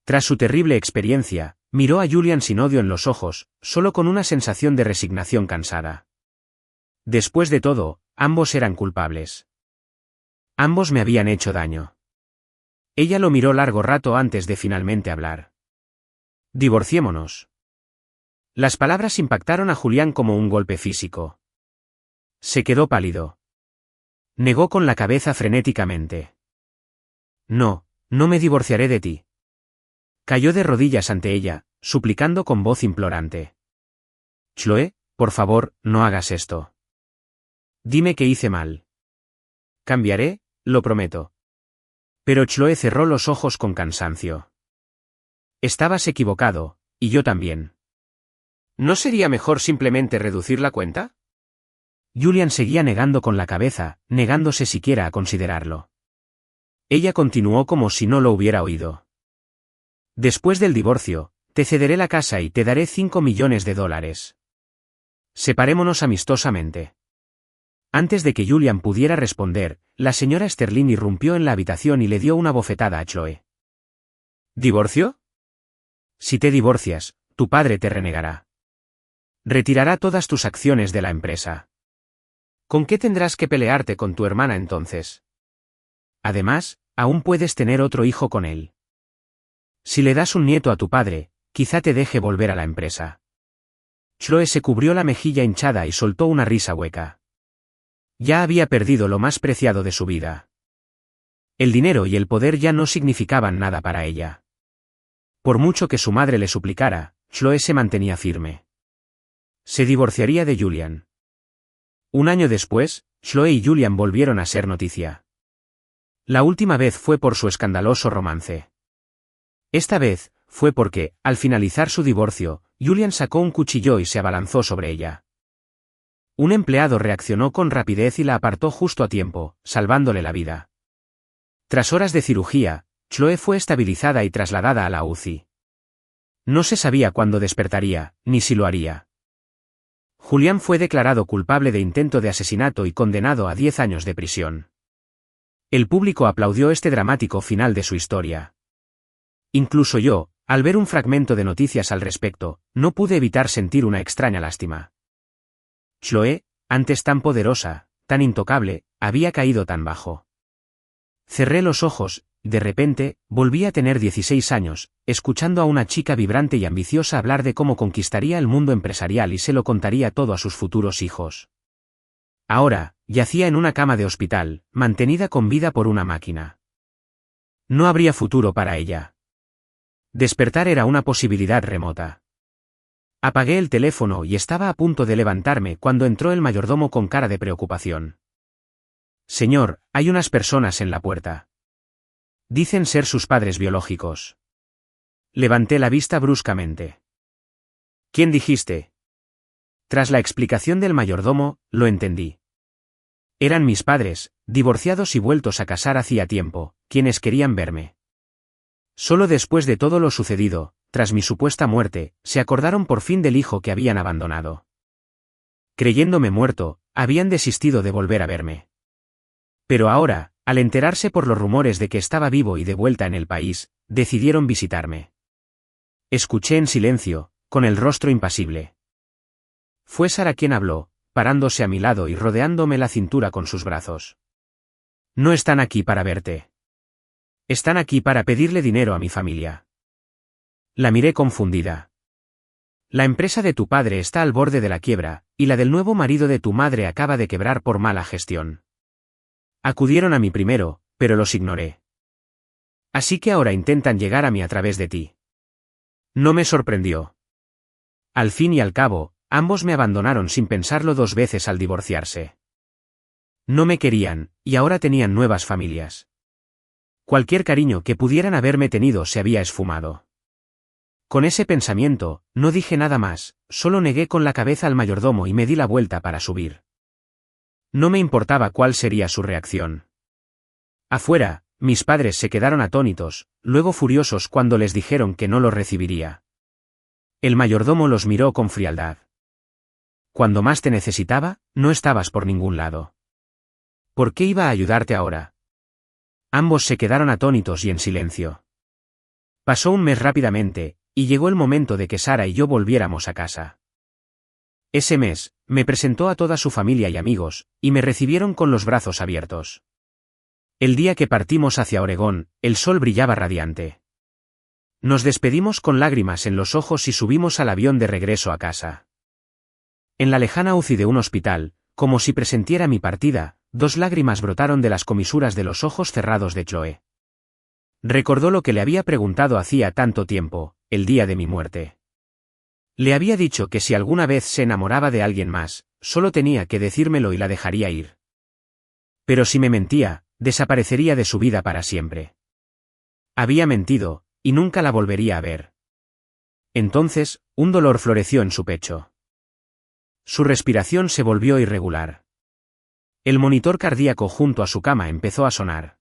Tras su terrible experiencia, miró a Julian sin odio en los ojos, solo con una sensación de resignación cansada. Después de todo, ambos eran culpables. Ambos me habían hecho daño. Ella lo miró largo rato antes de finalmente hablar. «Divorciémonos». Las palabras impactaron a Julián como un golpe físico. Se quedó pálido. Negó con la cabeza frenéticamente. «No, no me divorciaré de ti». Cayó de rodillas ante ella, suplicando con voz implorante. «Chloe, por favor, no hagas esto. Dime que hice mal. Cambiaré, lo prometo». Pero Chloe cerró los ojos con cansancio. «Estabas equivocado, y yo también». ¿No sería mejor simplemente reducir la cuenta? Julian seguía negando con la cabeza, negándose siquiera a considerarlo. Ella continuó como si no lo hubiera oído. «Después del divorcio, te cederé la casa y te daré $5 millones. Separémonos amistosamente». Antes de que Julian pudiera responder, la señora Sterling irrumpió en la habitación y le dio una bofetada a Chloe. ¿Divorcio? Si te divorcias, tu padre te renegará. Retirará todas tus acciones de la empresa. ¿Con qué tendrás que pelearte con tu hermana entonces? Además, aún puedes tener otro hijo con él. Si le das un nieto a tu padre, quizá te deje volver a la empresa. Chloe se cubrió la mejilla hinchada y soltó una risa hueca. Ya había perdido lo más preciado de su vida. El dinero y el poder ya no significaban nada para ella. Por mucho que su madre le suplicara, Chloe se mantenía firme. Se divorciaría de Julian. Un año después, Chloe y Julian volvieron a ser noticia. La última vez fue por su escandaloso romance. Esta vez, fue porque, al finalizar su divorcio, Julian sacó un cuchillo y se abalanzó sobre ella. Un empleado reaccionó con rapidez y la apartó justo a tiempo, salvándole la vida. Tras horas de cirugía, Chloe fue estabilizada y trasladada a la UCI. No se sabía cuándo despertaría, ni si lo haría. Julián fue declarado culpable de intento de asesinato y condenado a 10 años de prisión. El público aplaudió este dramático final de su historia. Incluso yo, al ver un fragmento de noticias al respecto, no pude evitar sentir una extraña lástima. Chloe, antes tan poderosa, tan intocable, había caído tan bajo. Cerré los ojos, de repente, volví a tener 16 años, escuchando a una chica vibrante y ambiciosa hablar de cómo conquistaría el mundo empresarial y se lo contaría todo a sus futuros hijos. Ahora, yacía en una cama de hospital, mantenida con vida por una máquina. No habría futuro para ella. Despertar era una posibilidad remota. Apagué el teléfono y estaba a punto de levantarme cuando entró el mayordomo con cara de preocupación. Señor, hay unas personas en la puerta. Dicen ser sus padres biológicos. Levanté la vista bruscamente. ¿Quién dijiste? Tras la explicación del mayordomo, lo entendí. Eran mis padres, divorciados y vueltos a casar hacía tiempo, quienes querían verme. Solo después de todo lo sucedido, tras mi supuesta muerte, se acordaron por fin del hijo que habían abandonado. Creyéndome muerto, habían desistido de volver a verme. Pero ahora, al enterarse por los rumores de que estaba vivo y de vuelta en el país, decidieron visitarme. Escuché en silencio, con el rostro impasible. Fue Sara quien habló, parándose a mi lado y rodeándome la cintura con sus brazos. No están aquí para verte. Están aquí para pedirle dinero a mi familia. La miré confundida. La empresa de tu padre está al borde de la quiebra, y la del nuevo marido de tu madre acaba de quebrar por mala gestión. Acudieron a mí primero, pero los ignoré. Así que ahora intentan llegar a mí a través de ti. No me sorprendió. Al fin y al cabo, ambos me abandonaron sin pensarlo 2 veces al divorciarse. No me querían, y ahora tenían nuevas familias. Cualquier cariño que pudieran haberme tenido se había esfumado. Con ese pensamiento, no dije nada más, solo negué con la cabeza al mayordomo y me di la vuelta para subir. No me importaba cuál sería su reacción. Afuera, mis padres se quedaron atónitos, luego furiosos cuando les dijeron que no los recibiría. El mayordomo los miró con frialdad. Cuando más te necesitaba, no estabas por ningún lado. ¿Por qué iba a ayudarte ahora? Ambos se quedaron atónitos y en silencio. Pasó un mes rápidamente, y llegó el momento de que Sara y yo volviéramos a casa. Ese mes, me presentó a toda su familia y amigos, y me recibieron con los brazos abiertos. El día que partimos hacia Oregón, el sol brillaba radiante. Nos despedimos con lágrimas en los ojos y subimos al avión de regreso a casa. En la lejana UCI de un hospital, como si presentiera mi partida, 2 lágrimas brotaron de las comisuras de los ojos cerrados de Chloe. Recordó lo que le había preguntado hacía tanto tiempo, el día de mi muerte. Le había dicho que si alguna vez se enamoraba de alguien más, solo tenía que decírmelo y la dejaría ir. Pero si me mentía, desaparecería de su vida para siempre. Había mentido, y nunca la volvería a ver. Entonces, un dolor floreció en su pecho. Su respiración se volvió irregular. El monitor cardíaco junto a su cama empezó a sonar.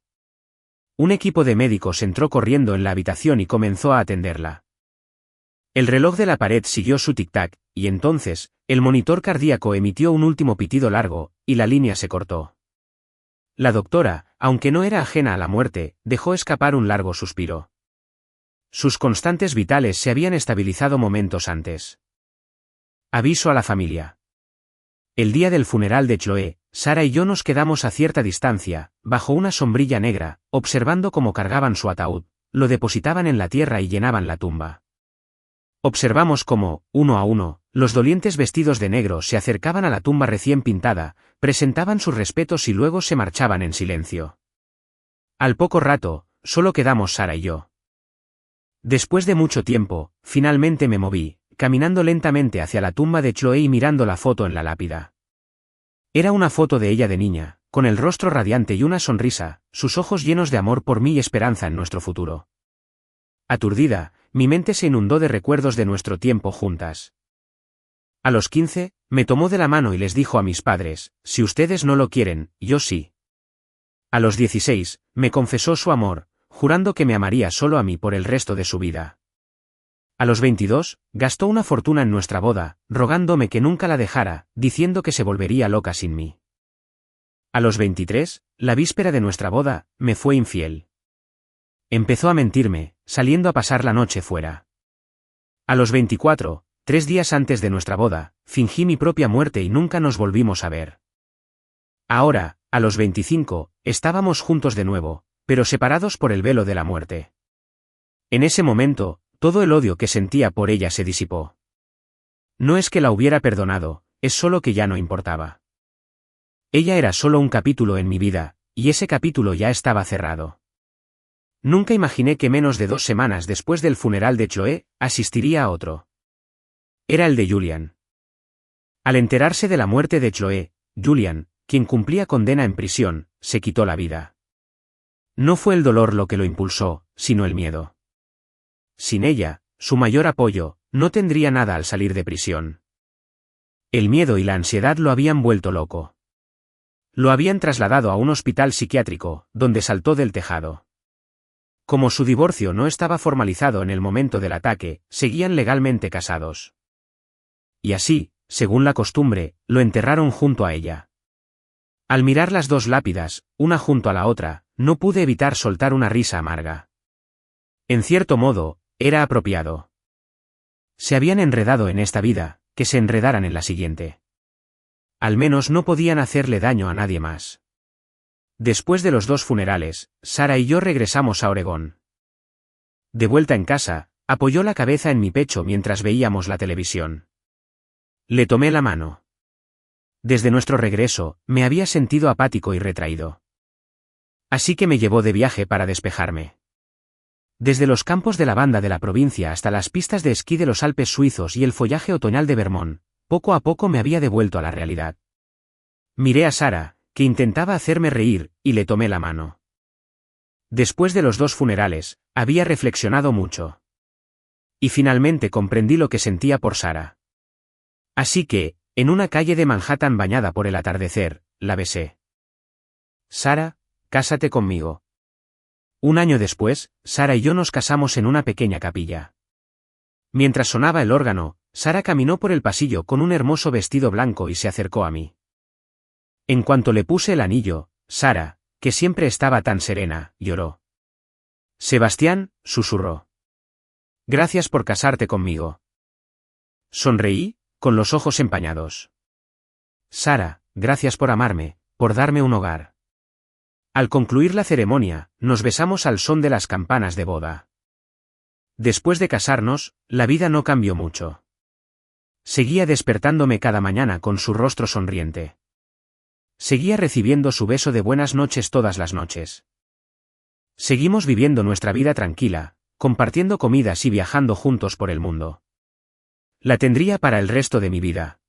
Un equipo de médicos entró corriendo en la habitación y comenzó a atenderla. El reloj de la pared siguió su tic-tac, y entonces, el monitor cardíaco emitió un último pitido largo, y la línea se cortó. La doctora, aunque no era ajena a la muerte, dejó escapar un largo suspiro. Sus constantes vitales se habían estabilizado momentos antes. Aviso a la familia. El día del funeral de Chloe, Sara y yo nos quedamos a cierta distancia, bajo una sombrilla negra, observando cómo cargaban su ataúd, lo depositaban en la tierra y llenaban la tumba. Observamos cómo, uno a uno, los dolientes vestidos de negro se acercaban a la tumba recién pintada, presentaban sus respetos y luego se marchaban en silencio. Al poco rato, solo quedamos Sara y yo. Después de mucho tiempo, finalmente me moví, caminando lentamente hacia la tumba de Chloe y mirando la foto en la lápida. Era una foto de ella de niña, con el rostro radiante y una sonrisa, sus ojos llenos de amor por mí y esperanza en nuestro futuro. Aturdida, mi mente se inundó de recuerdos de nuestro tiempo juntas. A los 15, me tomó de la mano y les dijo a mis padres, si ustedes no lo quieren, yo sí. A los 16, me confesó su amor, jurando que me amaría solo a mí por el resto de su vida. A los 22, gastó una fortuna en nuestra boda, rogándome que nunca la dejara, diciendo que se volvería loca sin mí. A los 23, la víspera de nuestra boda, me fue infiel. Empezó a mentirme, saliendo a pasar la noche fuera. A los 24, 3 días antes de nuestra boda, fingí mi propia muerte y nunca nos volvimos a ver. Ahora, a los 25, estábamos juntos de nuevo, pero separados por el velo de la muerte. En ese momento, todo el odio que sentía por ella se disipó. No es que la hubiera perdonado, es solo que ya no importaba. Ella era solo un capítulo en mi vida, y ese capítulo ya estaba cerrado. Nunca imaginé que menos de 2 semanas después del funeral de Chloe, asistiría a otro. Era el de Julian. Al enterarse de la muerte de Chloe, Julian, quien cumplía condena en prisión, se quitó la vida. No fue el dolor lo que lo impulsó, sino el miedo. Sin ella, su mayor apoyo, no tendría nada al salir de prisión. El miedo y la ansiedad lo habían vuelto loco. Lo habían trasladado a un hospital psiquiátrico, donde saltó del tejado. Como su divorcio no estaba formalizado en el momento del ataque, seguían legalmente casados. Y así, según la costumbre, lo enterraron junto a ella. Al mirar las 2 lápidas, una junto a la otra, no pude evitar soltar una risa amarga. En cierto modo, era apropiado. Se habían enredado en esta vida, que se enredaran en la siguiente. Al menos no podían hacerle daño a nadie más. Después de los 2 funerales, Sara y yo regresamos a Oregón. De vuelta en casa, apoyó la cabeza en mi pecho mientras veíamos la televisión. Le tomé la mano. Desde nuestro regreso, me había sentido apático y retraído. Así que me llevó de viaje para despejarme. Desde los campos de lavanda de la provincia hasta las pistas de esquí de los Alpes suizos y el follaje otoñal de Vermont, poco a poco me había devuelto a la realidad. Miré a Sara, que intentaba hacerme reír, y le tomé la mano. Después de los 2 funerales, había reflexionado mucho. Y finalmente comprendí lo que sentía por Sara. Así que, en una calle de Manhattan bañada por el atardecer, la besé. Sara, cásate conmigo. Un año después, Sara y yo nos casamos en una pequeña capilla. Mientras sonaba el órgano, Sara caminó por el pasillo con un hermoso vestido blanco y se acercó a mí. En cuanto le puse el anillo, Sara, que siempre estaba tan serena, lloró. Sebastián, susurró. Gracias por casarte conmigo. Sonreí, con los ojos empañados. Sara, gracias por amarme, por darme un hogar. Al concluir la ceremonia, nos besamos al son de las campanas de boda. Después de casarnos, la vida no cambió mucho. Seguía despertándome cada mañana con su rostro sonriente. Seguía recibiendo su beso de buenas noches todas las noches. Seguimos viviendo nuestra vida tranquila, compartiendo comidas y viajando juntos por el mundo. La tendría para el resto de mi vida.